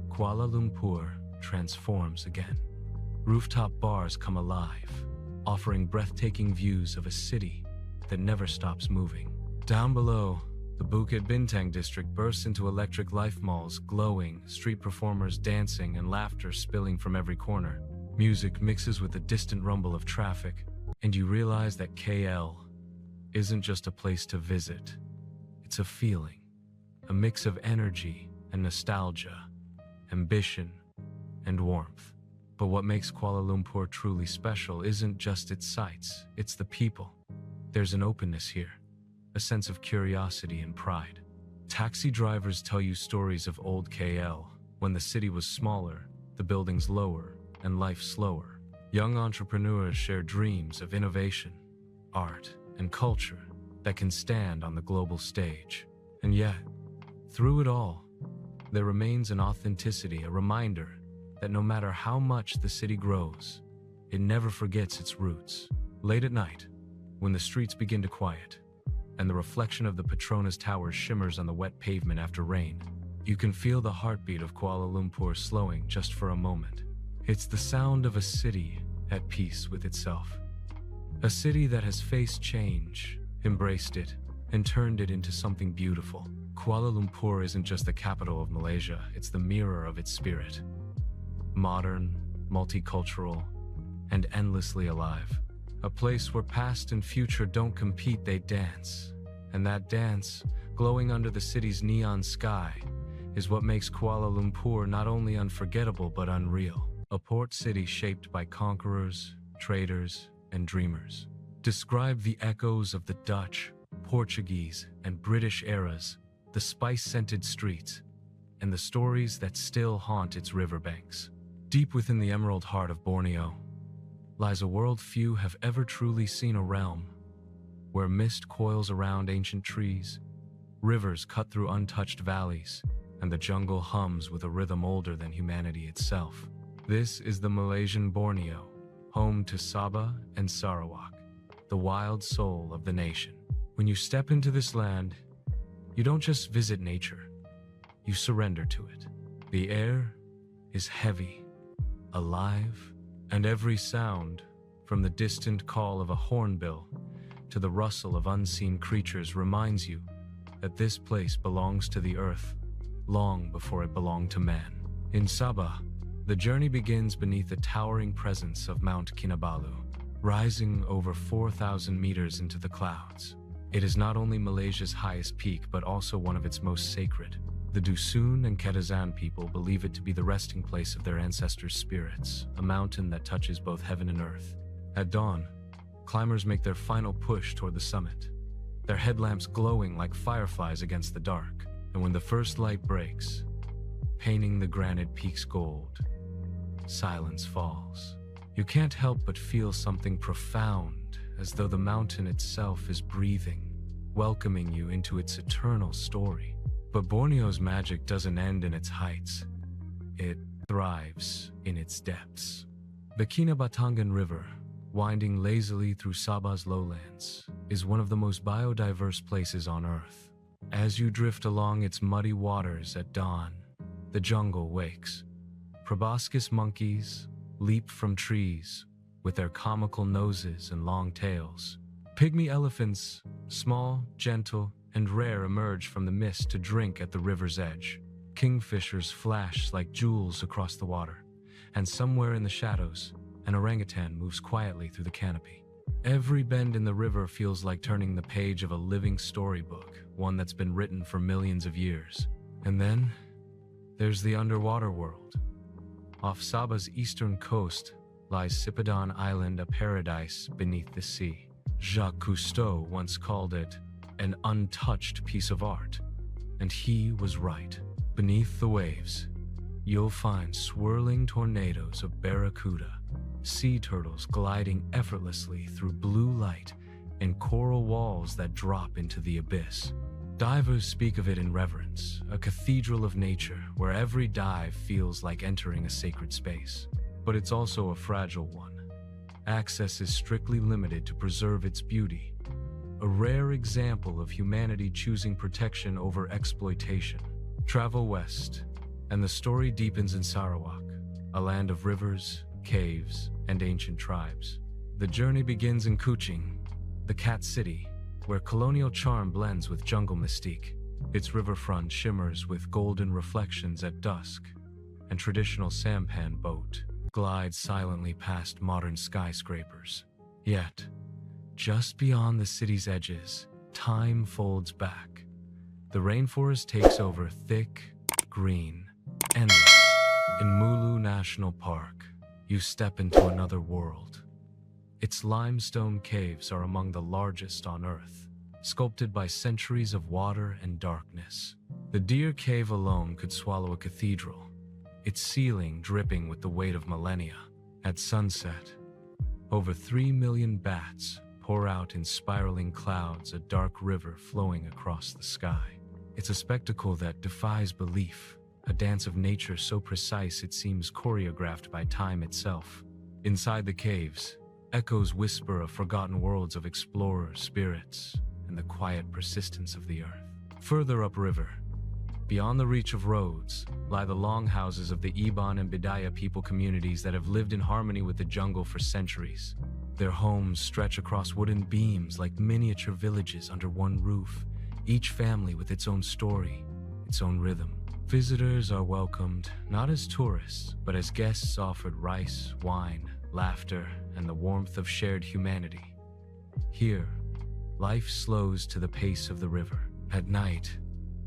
Kuala Lumpur transforms again. Rooftop bars come alive, offering breathtaking views of a city that never stops moving. Down below, the Bukit Bintang district bursts into electric life malls, glowing, street performers dancing, and laughter spilling from every corner. Music mixes with the distant rumble of traffic, and you realize that KL isn't just a place to visit. It's a feeling, a mix of energy and nostalgia, ambition and warmth. But what makes Kuala Lumpur truly special isn't just its sights, it's the people. There's an openness here, a sense of curiosity and pride. Taxi drivers tell you stories of old KL, when the city was smaller, the buildings lower, and life slower. Young entrepreneurs share dreams of innovation, art, and culture that can stand on the global stage. And yet, through it all, there remains an authenticity, a reminder that no matter how much the city grows, it never forgets its roots. Late at night, when the streets begin to quiet, and the reflection of the Petronas Towers shimmers on the wet pavement after rain, you can feel the heartbeat of Kuala Lumpur slowing just for a moment. It's the sound of a city at peace with itself. A city that has faced change, embraced it, and turned it into something beautiful. Kuala Lumpur isn't just the capital of Malaysia, it's the mirror of its spirit. Modern, multicultural, and endlessly alive. A place where past and future don't compete, they dance. And that dance, glowing under the city's neon sky, is what makes Kuala Lumpur not only unforgettable but unreal. A port city shaped by conquerors, traders, and dreamers. Describe the echoes of the Dutch, Portuguese, and British eras, the spice-scented streets, and the stories that still haunt its riverbanks. Deep within the emerald heart of Borneo lies a world few have ever truly seen, a realm where mist coils around ancient trees, rivers cut through untouched valleys, and the jungle hums with a rhythm older than humanity itself. This is the Malaysian Borneo, home to Sabah and Sarawak, the wild soul of the nation. When you step into this land, you don't just visit nature, you surrender to it. The air is heavy, alive, and every sound, from the distant call of a hornbill to the rustle of unseen creatures, reminds you that this place belongs to the earth long before it belonged to man. In Sabah, the journey begins beneath the towering presence of Mount Kinabalu, rising over 4,000 meters into the clouds. It is not only Malaysia's highest peak, but also one of its most sacred. The Dusun and Ketazan people believe it to be the resting place of their ancestors' spirits, a mountain that touches both heaven and earth. At dawn, climbers make their final push toward the summit, their headlamps glowing like fireflies against the dark. And when the first light breaks, painting the granite peaks gold, silence falls. You can't help but feel something profound, as though the mountain itself is breathing, welcoming you into its eternal story. But Borneo's magic doesn't end in its heights. It thrives in its depths. The Kinabatangan River, winding lazily through Sabah's lowlands, is one of the most biodiverse places on Earth. As you drift along its muddy waters at dawn, the jungle wakes. Proboscis monkeys leap from trees with their comical noses and long tails. Pygmy elephants, small, gentle, and rare, emerge from the mist to drink at the river's edge. Kingfishers flash like jewels across the water, and somewhere in the shadows, an orangutan moves quietly through the canopy. Every bend in the river feels like turning the page of a living storybook, one that's been written for millions of years. And then, there's the underwater world. Off Sabah's eastern coast lies Sipadan Island, a paradise beneath the sea. Jacques Cousteau once called it an untouched piece of art, and he was right. Beneath the waves, you'll find swirling tornadoes of barracuda, sea turtles gliding effortlessly through blue light, and coral walls that drop into the abyss. Divers speak of it in reverence, a cathedral of nature where every dive feels like entering a sacred space. But it's also a fragile one. Access is strictly limited to preserve its beauty, a rare example of humanity choosing protection over exploitation. Travel west, and the story deepens in Sarawak, a land of rivers, caves, and ancient tribes. The journey begins in Kuching, the Cat City, where colonial charm blends with jungle mystique. Its riverfront shimmers with golden reflections at dusk, and traditional sampan boat glides silently past modern skyscrapers. Yet, just beyond the city's edges, time folds back. The rainforest takes over, thick, green, endless. In Mulu National Park, you step into another world. Its limestone caves are among the largest on Earth, sculpted by centuries of water and darkness. The Deer Cave alone could swallow a cathedral, its ceiling dripping with the weight of millennia. At sunset, over 3 million bats pour out in spiraling clouds, a dark river flowing across the sky. It's a spectacle that defies belief, a dance of nature so precise it seems choreographed by time itself. Inside the caves, echoes whisper of forgotten worlds of explorers, spirits, and the quiet persistence of the earth. Further upriver, beyond the reach of roads, lie the longhouses of the Iban and Bidaya people communities that have lived in harmony with the jungle for centuries. Their homes stretch across wooden beams like miniature villages under one roof, each family with its own story, its own rhythm. Visitors are welcomed not as tourists, but as guests offered rice, wine, laughter, and the warmth of shared humanity. Here, life slows to the pace of the river. At night,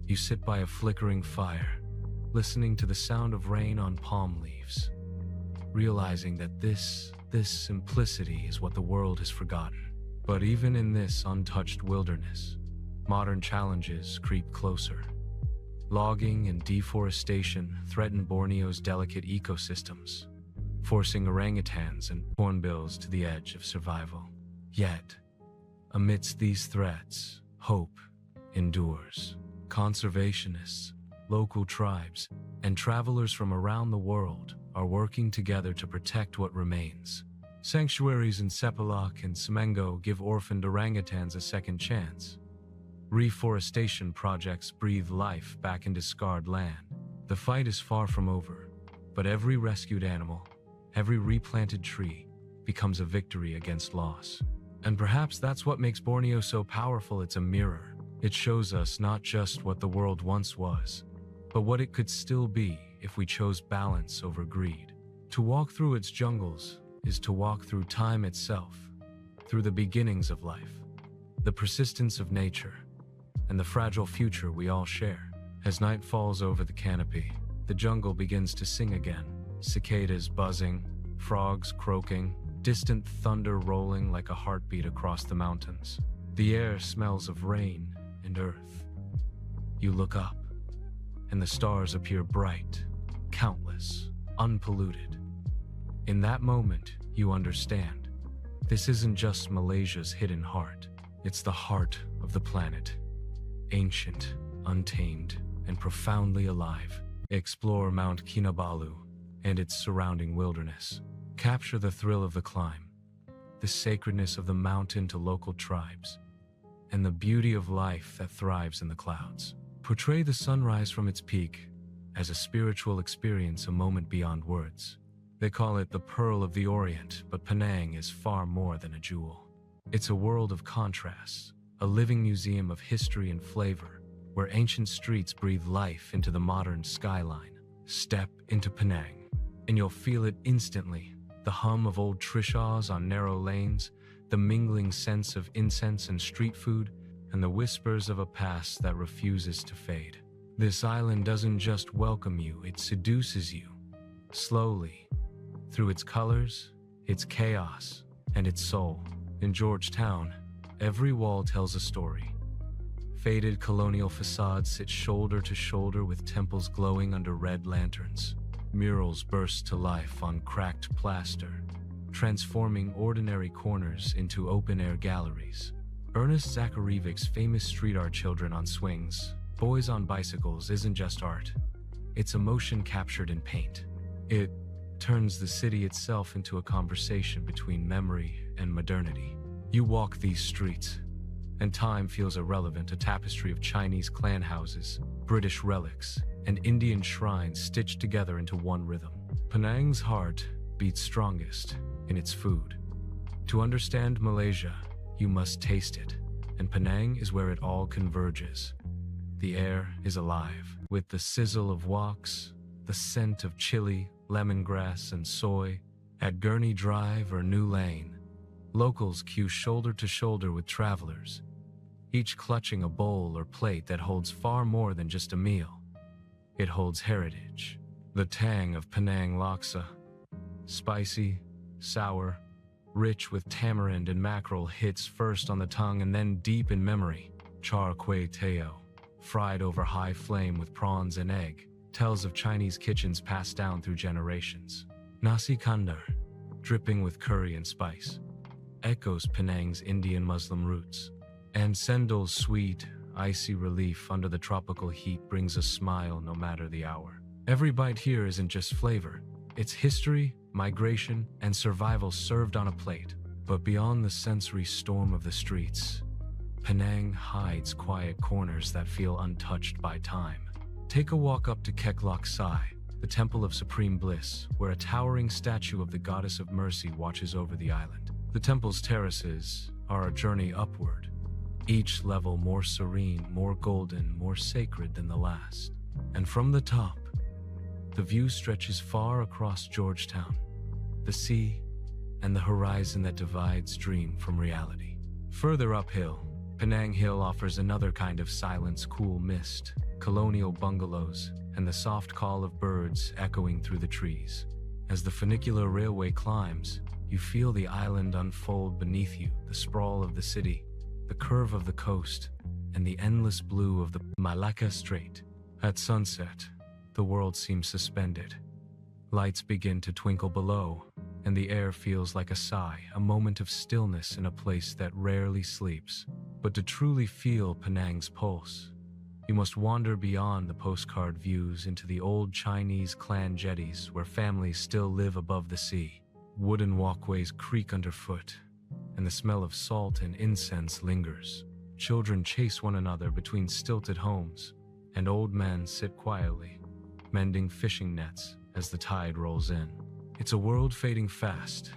you sit by a flickering fire, listening to the sound of rain on palm leaves, realizing that this simplicity is what the world has forgotten. But even in this untouched wilderness, modern challenges creep closer. Logging and deforestation threaten Borneo's delicate ecosystems, forcing orangutans and hornbills to the edge of survival. Yet, amidst these threats, hope endures. Conservationists, local tribes, and travelers from around the world are working together to protect what remains. Sanctuaries in Sepalak and Semengo give orphaned orangutans a second chance. Reforestation projects breathe life back into scarred land. The fight is far from over, but every rescued animal, every replanted tree, becomes a victory against loss. And perhaps that's what makes Borneo so powerful. It's a mirror. It shows us not just what the world once was, but what it could still be if we chose balance over greed. To walk through its jungles is to walk through time itself, through the beginnings of life, the persistence of nature, and the fragile future we all share. As night falls over the canopy, the jungle begins to sing again, cicadas buzzing, frogs croaking, distant thunder rolling like a heartbeat across the mountains. The air smells of rain and earth. You look up, and the stars appear bright, countless, unpolluted. In that moment, you understand. This isn't just Malaysia's hidden heart. It's the heart of the planet. Ancient, untamed, and profoundly alive. Explore Mount Kinabalu and its surrounding wilderness. Capture the thrill of the climb, the sacredness of the mountain to local tribes, and the beauty of life that thrives in the clouds. Portray the sunrise from its peak as a spiritual experience, a moment beyond words. They call it the Pearl of the Orient, but Penang is far more than a jewel. It's a world of contrasts, a living museum of history and flavor, where ancient streets breathe life into the modern skyline. Step into Penang, and you'll feel it instantly. The hum of old trishaws on narrow lanes, the mingling sense of incense and street food, and the whispers of a past that refuses to fade. This island doesn't just welcome you, it seduces you. Slowly, through its colors, its chaos, and its soul. In Georgetown, every wall tells a story. Faded colonial facades sit shoulder to shoulder with temples glowing under red lanterns. Murals burst to life on cracked plaster, transforming ordinary corners into open-air galleries. Ernest Zakhariewicz's famous street art Children on Swings, Boys on Bicycles isn't just art. It's emotion captured in paint. It turns the city itself into a conversation between memory and modernity. You walk these streets, and time feels irrelevant, a tapestry of Chinese clan houses, British relics, and Indian shrines stitched together into one rhythm. Penang's heart beats strongest in its food. To understand Malaysia, you must taste it, and Penang is where it all converges. The air is alive, with the sizzle of woks, the scent of chili, lemongrass, and soy. At Gurney Drive or New Lane, locals queue shoulder to shoulder with travelers, each clutching a bowl or plate that holds far more than just a meal. It holds heritage. The tang of Penang laksa, spicy, sour, rich with tamarind and mackerel, hits first on the tongue and then deep in memory. Char kway teow, fried over high flame with prawns and egg, tells of Chinese kitchens passed down through generations. Nasi kandar, dripping with curry and spice, echoes Penang's Indian Muslim roots. And Sendol's sweet, icy relief under the tropical heat brings a smile no matter the hour. Every bite here isn't just flavor. It's history, migration, and survival served on a plate. But beyond the sensory storm of the streets, Penang hides quiet corners that feel untouched by time. Take a walk up to Kek Lok Sai, the Temple of Supreme Bliss, where a towering statue of the Goddess of Mercy watches over the island. The temple's terraces are a journey upward, each level more serene, more golden, more sacred than the last. And from the top, the view stretches far across Georgetown, the sea, and the horizon that divides dream from reality. Further uphill, Penang Hill offers another kind of silence, cool mist, colonial bungalows, and the soft call of birds echoing through the trees. As the funicular railway climbs, you feel the island unfold beneath you, the sprawl of the city, the curve of the coast, and the endless blue of the Melaka Strait. At sunset, the world seems suspended. Lights begin to twinkle below, and the air feels like a sigh, a moment of stillness in a place that rarely sleeps. But to truly feel Penang's pulse, you must wander beyond the postcard views into the old Chinese clan jetties where families still live above the sea. Wooden walkways creak underfoot, and the smell of salt and incense lingers. Children chase one another between stilted homes, and old men sit quietly, mending fishing nets as the tide rolls in. It's a world fading fast,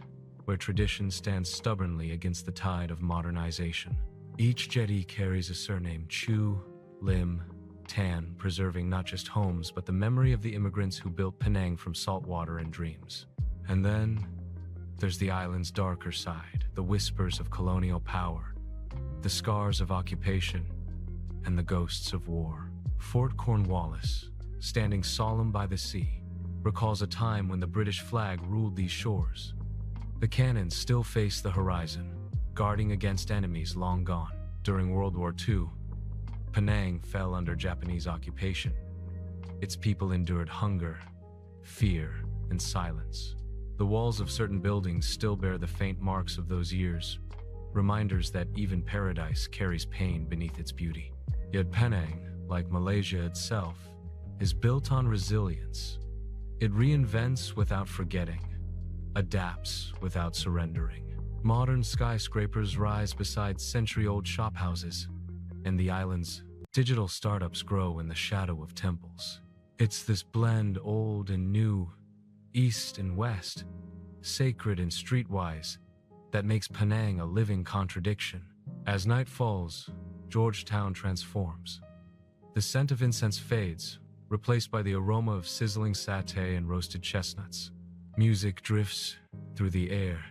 where tradition stands stubbornly against the tide of modernization. Each jetty carries a surname: Chu, Lim, Tan, preserving not just homes but the memory of the immigrants who built Penang from salt water and dreams. And then there's the island's darker side, the whispers of colonial power, the scars of occupation, and the ghosts of war. Fort Cornwallis, standing solemn by the sea, recalls a time when the British flag ruled these shores. The cannons still face the horizon, guarding against enemies long gone. During World War II, Penang fell under Japanese occupation. Its people endured hunger, fear, and silence. The walls of certain buildings still bear the faint marks of those years, reminders that even paradise carries pain beneath its beauty. Yet Penang, like Malaysia itself, is built on resilience. It reinvents without forgetting, adapts without surrendering. Modern skyscrapers rise beside century-old shophouses, and the island's digital startups grow in the shadow of temples. It's this blend, old and new, east and west, sacred and streetwise, that makes Penang a living contradiction. As night falls, Georgetown transforms. The scent of incense fades, replaced by the aroma of sizzling satay and roasted chestnuts. Music drifts through the air,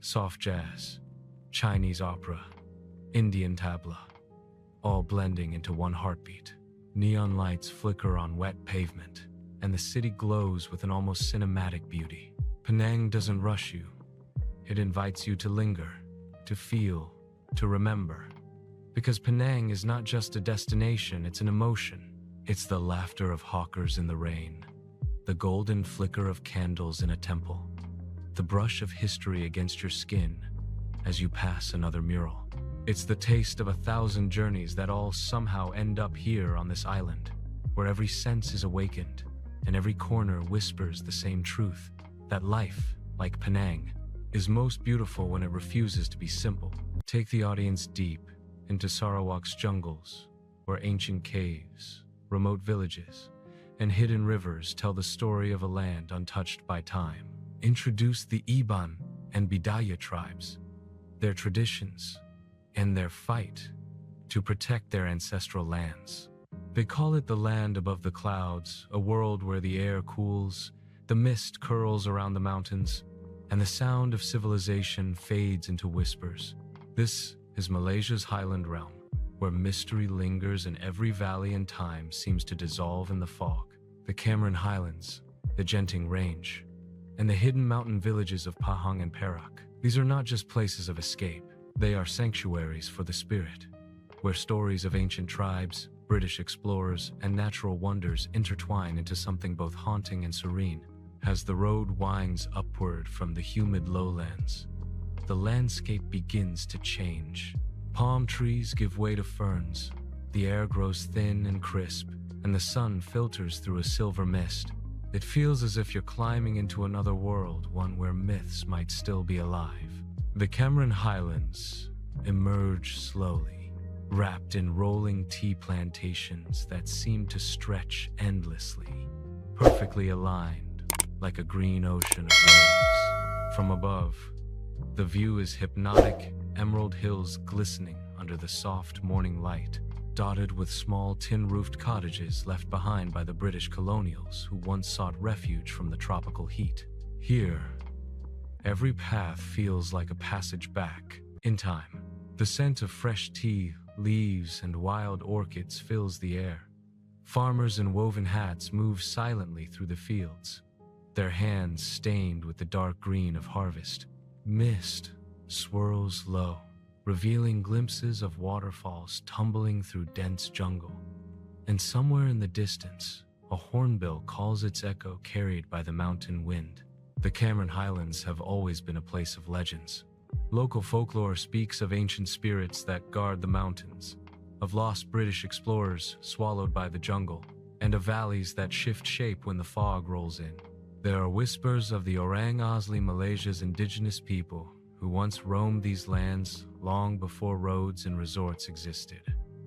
soft jazz, Chinese opera, Indian tabla, all blending into one heartbeat. Neon lights flicker on wet pavement, and the city glows with an almost cinematic beauty. Penang doesn't rush you. It invites you to linger, to feel, to remember. Because Penang is not just a destination, it's an emotion. It's the laughter of hawkers in the rain, the golden flicker of candles in a temple, the brush of history against your skin as you pass another mural. It's the taste of 1,000 journeys that all somehow end up here on this island, where every sense is awakened and every corner whispers the same truth, that life, like Penang, is most beautiful when it refuses to be simple. Take the audience deep into Sarawak's jungles, where ancient caves, remote villages, and hidden rivers tell the story of a land untouched by time. Introduce the Iban and Bidaya tribes, their traditions, and their fight to protect their ancestral lands. They call it the land above the clouds, a world where the air cools, the mist curls around the mountains, and the sound of civilization fades into whispers. This is Malaysia's highland realm, where mystery lingers and every valley and time seems to dissolve in the fog. The Cameron Highlands, the Genting Range, and the hidden mountain villages of Pahang and Perak. These are not just places of escape. They are sanctuaries for the spirit, where stories of ancient tribes, British explorers, and natural wonders intertwine into something both haunting and serene. As the road winds upward from the humid lowlands, the landscape begins to change. Palm trees give way to ferns, the air grows thin and crisp, and the sun filters through a silver mist. It feels as if you're climbing into another world, one where myths might still be alive. The Cameron Highlands emerge slowly, wrapped in rolling tea plantations that seem to stretch endlessly, perfectly aligned like a green ocean of waves. From above, the view is hypnotic, emerald hills glistening under the soft morning light, dotted with small tin-roofed cottages left behind by the British colonials who once sought refuge from the tropical heat. Here, every path feels like a passage back in time. The scent of fresh tea, leaves, and wild orchids fills the air. Farmers in woven hats move silently through the fields, their hands stained with the dark green of harvest. Mist swirls low, revealing glimpses of waterfalls tumbling through dense jungle. And somewhere in the distance, a hornbill calls its echo carried by the mountain wind. The Cameron Highlands have always been a place of legends. Local folklore speaks of ancient spirits that guard the mountains, of lost British explorers swallowed by the jungle, and of valleys that shift shape when the fog rolls in. There are whispers of the Orang Asli, Malaysia's indigenous people, who once roamed these lands long before roads and resorts existed.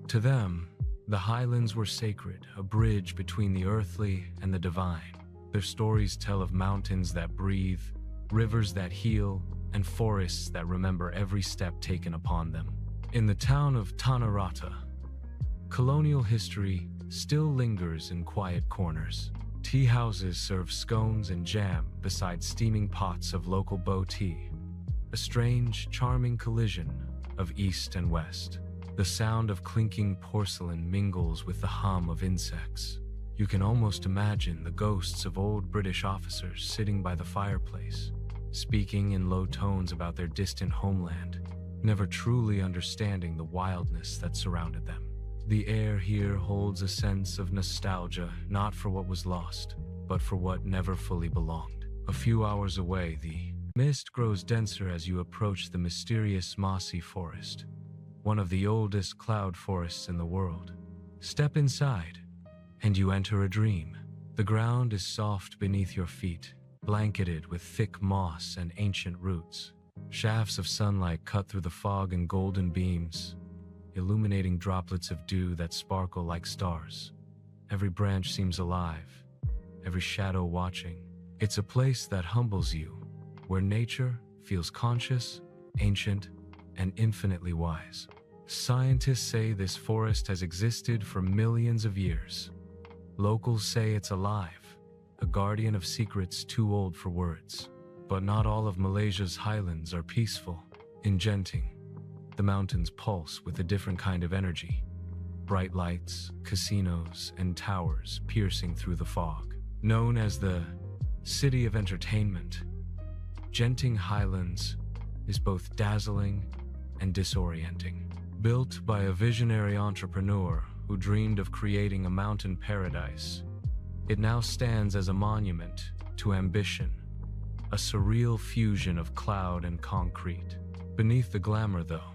To them, the highlands were sacred, a bridge between the earthly and the divine. Their stories tell of mountains that breathe, rivers that heal, and forests that remember every step taken upon them. In the town of Tanah Rata, colonial history still lingers in quiet corners. Tea houses serve scones and jam beside steaming pots of local bo tea. A strange, charming collision of east and west. The sound of clinking porcelain mingles with the hum of insects. You can almost imagine the ghosts of old British officers sitting by the fireplace, speaking in low tones about their distant homeland, never truly understanding the wildness that surrounded them. The air here holds a sense of nostalgia, not for what was lost, but for what never fully belonged. A few hours away, the mist grows denser as you approach the mysterious mossy forest, one of the oldest cloud forests in the world. Step inside, and you enter a dream. The ground is soft beneath your feet, blanketed with thick moss and ancient roots. Shafts of sunlight cut through the fog in golden beams, illuminating droplets of dew that sparkle like stars. Every branch seems alive, every shadow watching. It's a place that humbles you, where nature feels conscious, ancient, and infinitely wise. Scientists say this forest has existed for millions of years. Locals say it's alive, a guardian of secrets too old for words. But not all of Malaysia's highlands are peaceful. In Genting, the mountains pulse with a different kind of energy. Bright lights, casinos, and towers piercing through the fog. Known as the City of Entertainment, Genting Highlands is both dazzling and disorienting. Built by a visionary entrepreneur who dreamed of creating a mountain paradise, it now stands as a monument to ambition, a surreal fusion of cloud and concrete. Beneath the glamour, though,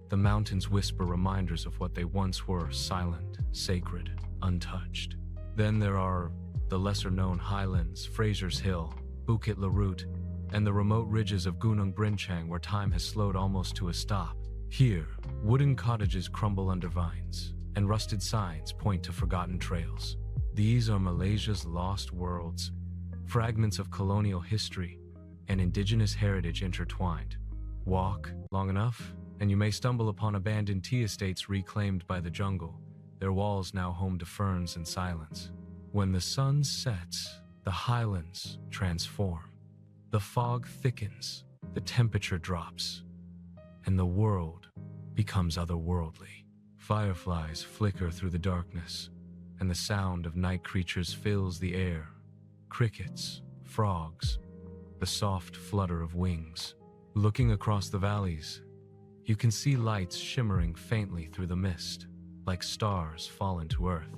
the mountains whisper reminders of what they once were: silent, sacred, untouched. Then there are the lesser-known highlands, Fraser's Hill, Bukit Larut, and the remote ridges of Gunung Brinchang, where time has slowed almost to a stop. Here, wooden cottages crumble under vines, and rusted signs point to forgotten trails. These are Malaysia's lost worlds, fragments of colonial history and indigenous heritage intertwined. Walk long enough, and you may stumble upon abandoned tea estates reclaimed by the jungle, their walls now home to ferns and silence. When the sun sets, the highlands transform. The fog thickens, the temperature drops, and the world becomes otherworldly. Fireflies flicker through the darkness, and the sound of night creatures fills the air. Crickets, frogs, the soft flutter of wings. Looking across the valleys, you can see lights shimmering faintly through the mist, like stars fallen to earth.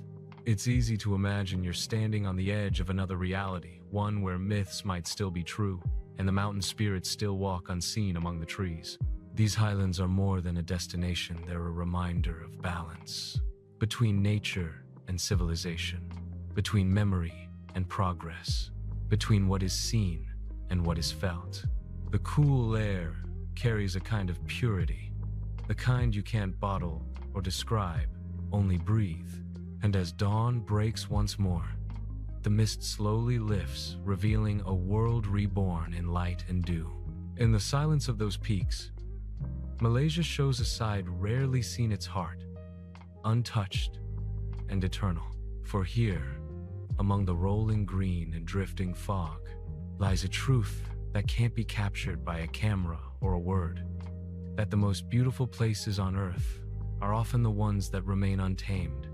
It's easy to imagine you're standing on the edge of another reality, one where myths might still be true, and the mountain spirits still walk unseen among the trees. These highlands are more than a destination, they're a reminder of balance. Between nature and civilization, between memory and progress, between what is seen and what is felt. The cool air carries a kind of purity, the kind you can't bottle or describe, only breathe. And as dawn breaks once more, the mist slowly lifts, revealing a world reborn in light and dew. In the silence of those peaks, Malaysia shows a side rarely seen: its heart, untouched and eternal. For here, among the rolling green and drifting fog, lies a truth that can't be captured by a camera or a word, that the most beautiful places on earth are often the ones that remain untamed,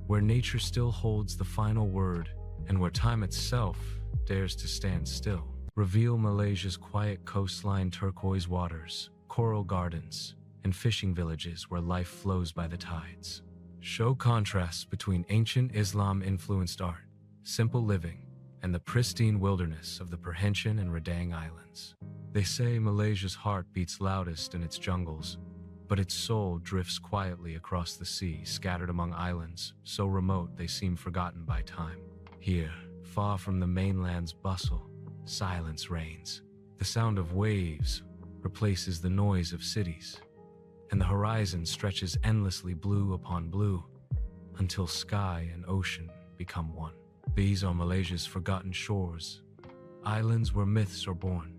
where nature still holds the final word, and where time itself dares to stand still. Reveal Malaysia's quiet coastline, turquoise waters, coral gardens, and fishing villages where life flows by the tides. Show contrasts between ancient Islam-influenced art, simple living, and the pristine wilderness of the Perhentian and Redang Islands. They say Malaysia's heart beats loudest in its jungles, but its soul drifts quietly across the sea, scattered among islands so remote they seem forgotten by time. Here, far from the mainland's bustle, silence reigns. The sound of waves replaces the noise of cities, and the horizon stretches endlessly blue upon blue until sky and ocean become one. These are Malaysia's forgotten shores, islands where myths are born,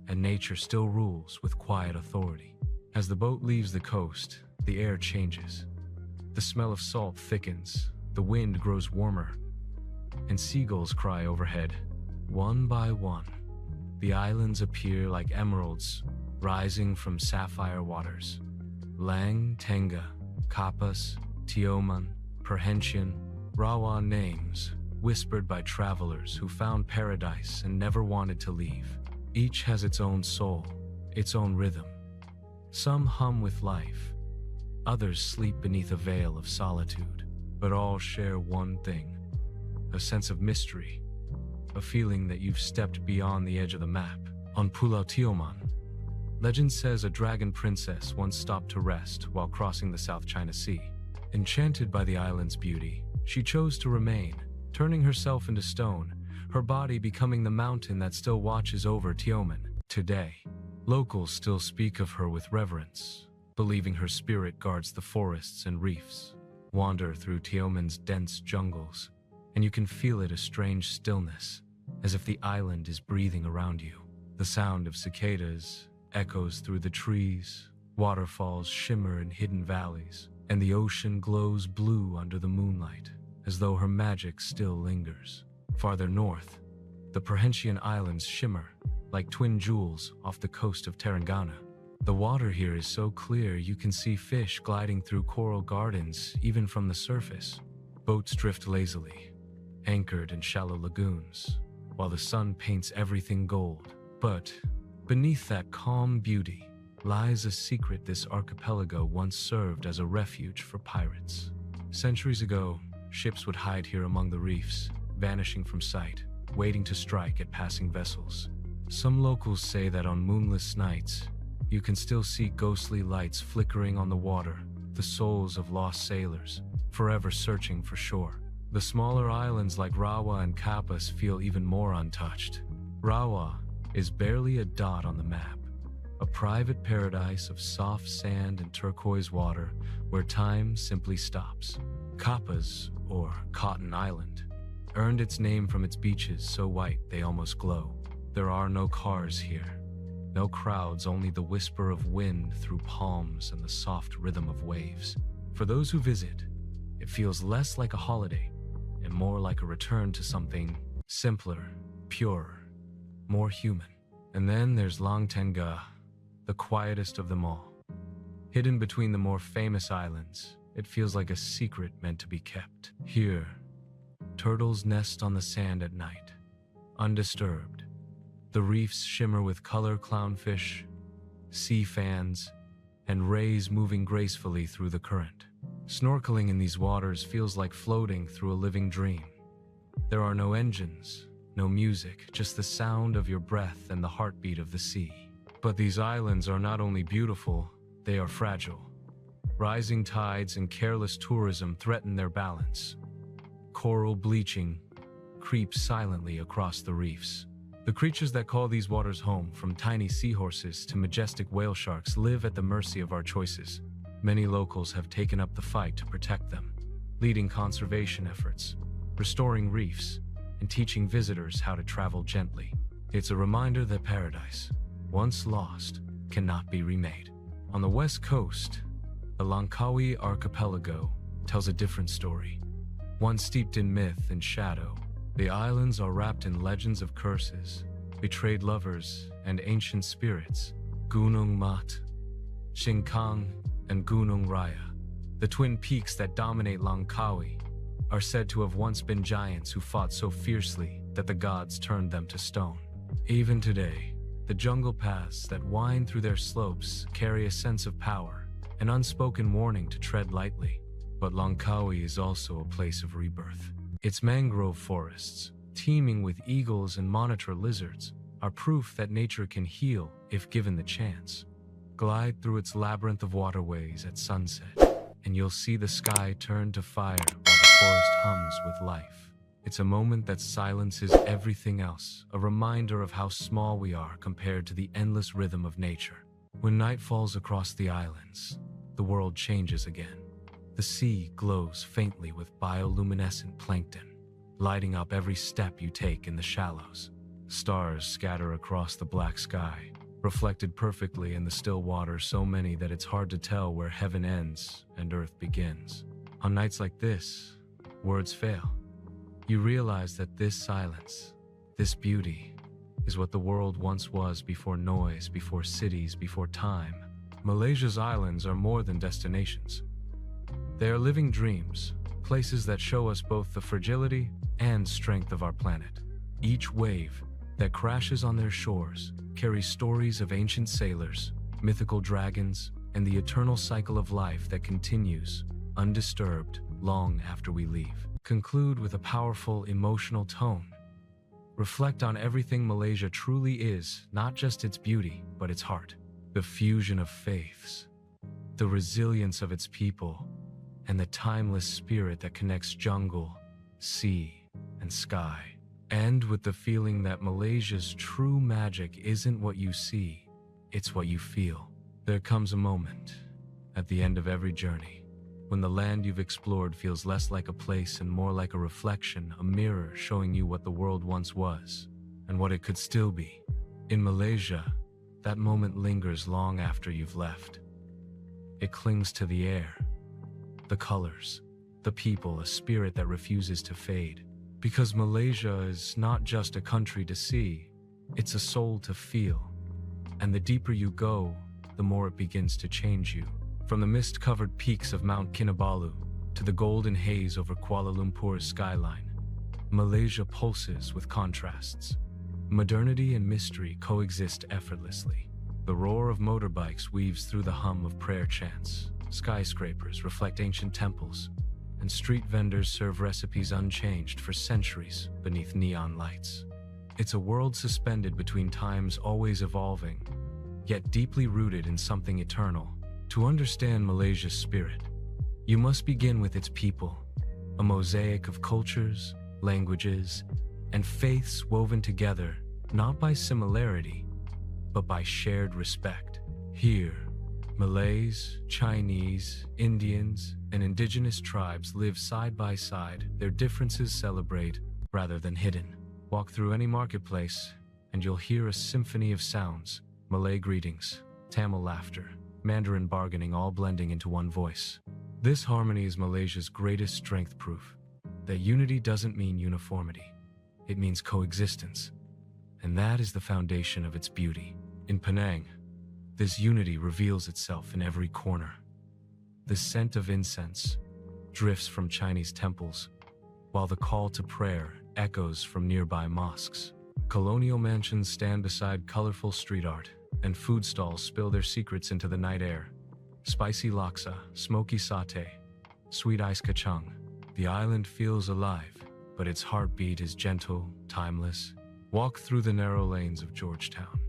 and nature still rules with quiet authority. As the boat leaves the coast, the air changes. The smell of salt thickens, the wind grows warmer, and seagulls cry overhead. One by one, the islands appear like emeralds rising from sapphire waters. Lang, Tenga, Kapas, Tioman, Perhentian, Rawa names, whispered by travelers who found paradise and never wanted to leave. Each has its own soul, its own rhythm. Some hum with life, others sleep beneath a veil of solitude, but all share one thing: a sense of mystery, a feeling that you've stepped beyond the edge of the map. On Pulau Tioman, legend says a dragon princess once stopped to rest while crossing the South China Sea. Enchanted by the island's beauty, she chose to remain, turning herself into stone, her body becoming the mountain that still watches over Tioman. Today, locals still speak of her with reverence, believing her spirit guards the forests and reefs. Wander through Tioman's dense jungles, and you can feel it, a strange stillness, as if the island is breathing around you. The sound of cicadas echoes through the trees, waterfalls shimmer in hidden valleys, and the ocean glows blue under the moonlight, as though her magic still lingers. Farther north, the Perhentian Islands shimmer like twin jewels off the coast of Terengganu. The water here is so clear you can see fish gliding through coral gardens even from the surface. Boats drift lazily, anchored in shallow lagoons, while the sun paints everything gold. But beneath that calm beauty lies a secret. This archipelago once served as a refuge for pirates. Centuries ago, ships would hide here among the reefs, vanishing from sight, waiting to strike at passing vessels. Some locals say that on moonless nights, you can still see ghostly lights flickering on the water, the souls of lost sailors, forever searching for shore. The smaller islands like Rawa and Kapas feel even more untouched. Rawa is barely a dot on the map, a private paradise of soft sand and turquoise water where time simply stops. Kapas, or Cotton Island, earned its name from its beaches so white they almost glow. There are no cars here, no crowds, only the whisper of wind through palms and the soft rhythm of waves. For those who visit, it feels less like a holiday and more like a return to something simpler, purer, more human. And then there's Langkawi, the quietest of them all. Hidden between the more famous islands, it feels like a secret meant to be kept. Here, turtles nest on the sand at night, undisturbed. The reefs shimmer with color clownfish, sea fans, and rays moving gracefully through the current. Snorkeling in these waters feels like floating through a living dream. There are no engines, no music, just the sound of your breath and the heartbeat of the sea. But these islands are not only beautiful, they are fragile. Rising tides and careless tourism threaten their balance. Coral bleaching creeps silently across the reefs. The creatures that call these waters home, from tiny seahorses to majestic whale sharks, live at the mercy of our choices. Many locals have taken up the fight to protect them, leading conservation efforts, restoring reefs, and teaching visitors how to travel gently. It's a reminder that paradise, once lost, cannot be remade. On the west coast, the Langkawi archipelago tells a different story. One steeped in myth and shadow, the islands are wrapped in legends of curses, betrayed lovers, and ancient spirits. Gunung Mat, Shinkang, and Gunung Raya, the twin peaks that dominate Langkawi, are said to have once been giants who fought so fiercely that the gods turned them to stone. Even today, the jungle paths that wind through their slopes carry a sense of power, an unspoken warning to tread lightly. But Langkawi is also a place of rebirth. Its mangrove forests, teeming with eagles and monitor lizards, are proof that nature can heal if given the chance. Glide through its labyrinth of waterways at sunset, and you'll see the sky turn to fire while the forest hums with life. It's a moment that silences everything else, a reminder of how small we are compared to the endless rhythm of nature. When night falls across the islands, the world changes again. The sea glows faintly with bioluminescent plankton, lighting up every step you take in the shallows. Stars scatter across the black sky, reflected perfectly in the still water, so many that it's hard to tell where heaven ends and earth begins. On nights like this, words fail. You realize that this silence, this beauty, is what the world once was before noise, before cities, before time. Malaysia's islands are more than destinations. They are living dreams, places that show us both the fragility and strength of our planet. Each wave that crashes on their shores carries stories of ancient sailors, mythical dragons, and the eternal cycle of life that continues, undisturbed, long after we leave. Conclude with a powerful, emotional tone. Reflect on everything Malaysia truly is, not just its beauty, but its heart. The fusion of faiths, the resilience of its people, and the timeless spirit that connects jungle, sea, and sky. End with the feeling that Malaysia's true magic isn't what you see, it's what you feel. There comes a moment, at the end of every journey, when the land you've explored feels less like a place and more like a reflection, a mirror showing you what the world once was, and what it could still be. In Malaysia, that moment lingers long after you've left. It clings to the air, the colors, the people, a spirit that refuses to fade. Because Malaysia is not just a country to see, it's a soul to feel. And the deeper you go, the more it begins to change you. From the mist-covered peaks of Mount Kinabalu to the golden haze over Kuala Lumpur's skyline, Malaysia pulses with contrasts. Modernity and mystery coexist effortlessly. The roar of motorbikes weaves through the hum of prayer chants. Skyscrapers reflect ancient temples, and street vendors serve recipes unchanged for centuries beneath neon lights. It's a world suspended between times always evolving, yet deeply rooted in something eternal. To understand Malaysia's spirit, you must begin with its people, a mosaic of cultures, languages, and faiths woven together not by similarity, but by shared respect. Here, Malays, Chinese, Indians, and indigenous tribes live side by side, their differences celebrate rather than hidden. Walk through any marketplace, and you'll hear a symphony of sounds: Malay greetings, Tamil laughter, Mandarin bargaining, all blending into one voice. This harmony is Malaysia's greatest strength, proof that unity doesn't mean uniformity. It means coexistence, and that is the foundation of its beauty. In Penang, this unity reveals itself in every corner. The scent of incense drifts from Chinese temples, while the call to prayer echoes from nearby mosques. Colonial mansions stand beside colorful street art, and food stalls spill their secrets into the night air. Spicy laksa, smoky satay, sweet ice kacang. The island feels alive, but its heartbeat is gentle, timeless. Walk through the narrow lanes of Georgetown,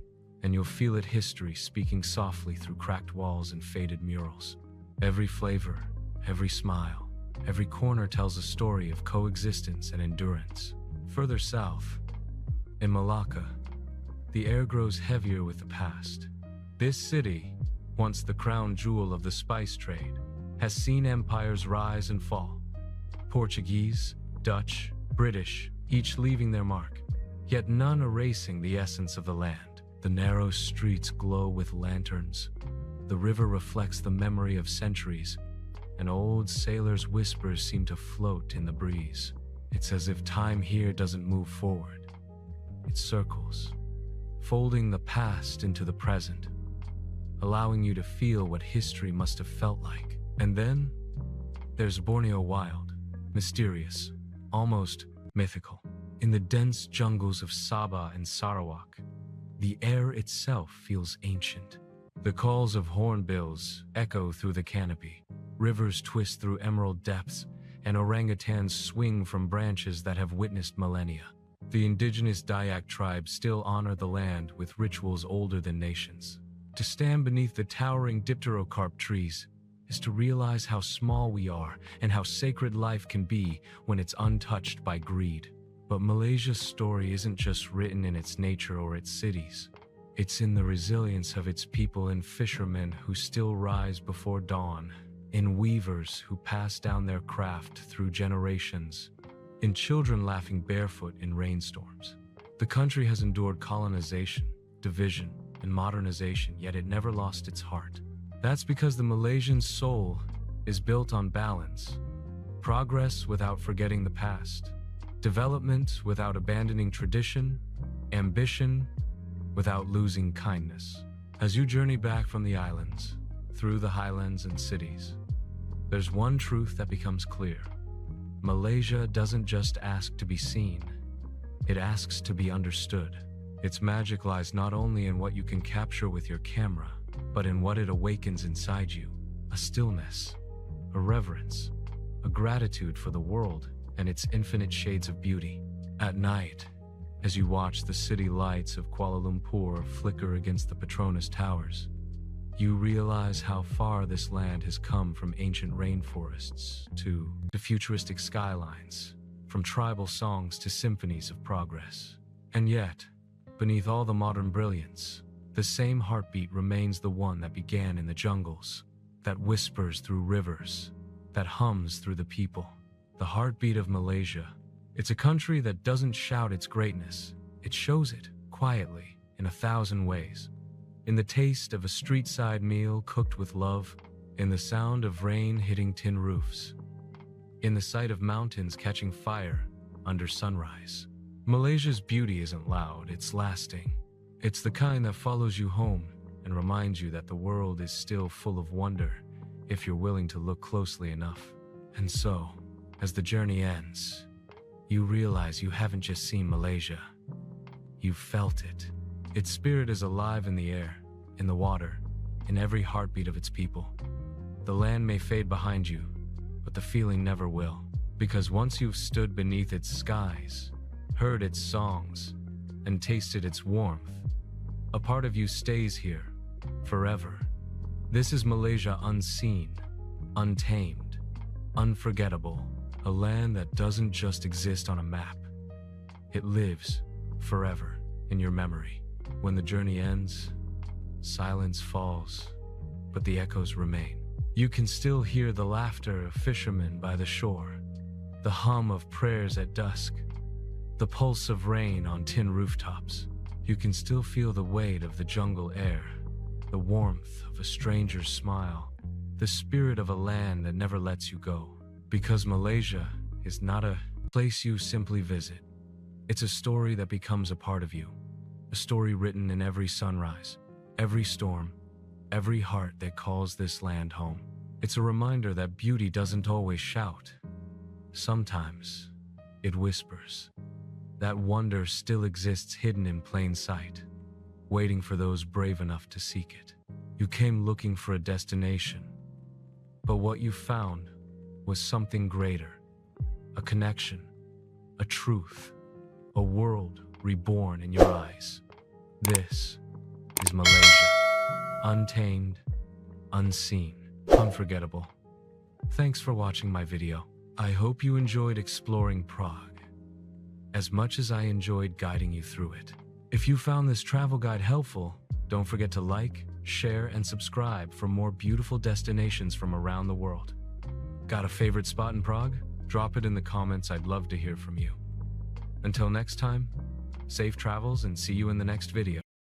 and you'll feel it history speaking softly through cracked walls and faded murals. Every flavor, every smile, every corner tells a story of coexistence and endurance. Further south, in Melaka, the air grows heavier with the past. This city, once the crown jewel of the spice trade, has seen empires rise and fall. Portuguese, Dutch, British, each leaving their mark, yet none erasing the essence of the land. The narrow streets glow with lanterns. The river reflects the memory of centuries, and old sailors' whispers seem to float in the breeze. It's as if time here doesn't move forward. It circles, folding the past into the present, allowing you to feel what history must have felt like. And then, there's Borneo, wild, mysterious, almost mythical. In the dense jungles of Sabah and Sarawak, the air itself feels ancient. The calls of hornbills echo through the canopy. Rivers twist through emerald depths, and orangutans swing from branches that have witnessed millennia. The indigenous Dayak tribes still honor the land with rituals older than nations. To stand beneath the towering dipterocarp trees is to realize how small we are and how sacred life can be when it's untouched by greed. But Malaysia's story isn't just written in its nature or its cities. It's in the resilience of its people, in fishermen who still rise before dawn, in weavers who pass down their craft through generations, in children laughing barefoot in rainstorms. The country has endured colonization, division, and modernization, yet it never lost its heart. That's because the Malaysian soul is built on balance, progress without forgetting the past, development without abandoning tradition, ambition without losing kindness. As you journey back from the islands, through the highlands and cities, there's one truth that becomes clear. Malaysia doesn't just ask to be seen, it asks to be understood. Its magic lies not only in what you can capture with your camera, but in what it awakens inside you. A stillness, a reverence, a gratitude for the world and its infinite shades of beauty. At night, as you watch the city lights of Kuala Lumpur flicker against the Petronas Towers, you realize how far this land has come, from ancient rainforests to futuristic skylines, from tribal songs to symphonies of progress. And yet, beneath all the modern brilliance, the same heartbeat remains, the one that began in the jungles, that whispers through rivers, that hums through the people. The heartbeat of Malaysia. It's a country that doesn't shout its greatness, it shows it quietly in 1,000 ways. In the taste of a street-side meal cooked with love, in the sound of rain hitting tin roofs, in the sight of mountains catching fire under sunrise. Malaysia's beauty isn't loud, it's lasting. It's the kind that follows you home and reminds you that the world is still full of wonder if you're willing to look closely enough. And so, as the journey ends, you realize you haven't just seen Malaysia, you've felt it. Its spirit is alive in the air, in the water, in every heartbeat of its people. The land may fade behind you, but the feeling never will. Because once you've stood beneath its skies, heard its songs, and tasted its warmth, a part of you stays here, forever. This is Malaysia unseen, untamed, unforgettable. A land that doesn't just exist on a map. It lives forever in your memory. When the journey ends, silence falls, but the echoes remain. You can still hear the laughter of fishermen by the shore, the hum of prayers at dusk, the pulse of rain on tin rooftops. You can still feel the weight of the jungle air, the warmth of a stranger's smile, the spirit of a land that never lets you go. Because Malaysia is not a place you simply visit. It's a story that becomes a part of you. A story written in every sunrise, every storm, every heart that calls this land home. It's a reminder that beauty doesn't always shout. Sometimes it whispers. That wonder still exists hidden in plain sight, waiting for those brave enough to seek it. You came looking for a destination, but what you found was something greater. A connection, a truth, a world reborn in your eyes. This is Malaysia. Untamed, unseen, unforgettable. Thanks for watching my video. I hope you enjoyed exploring Prague as much as I enjoyed guiding you through it. If you found this travel guide helpful, don't forget to like, share, and subscribe for more beautiful destinations from around the world. Got a favorite spot in Prague? Drop it in the comments, I'd love to hear from you. Until next time, safe travels and see you in the next video.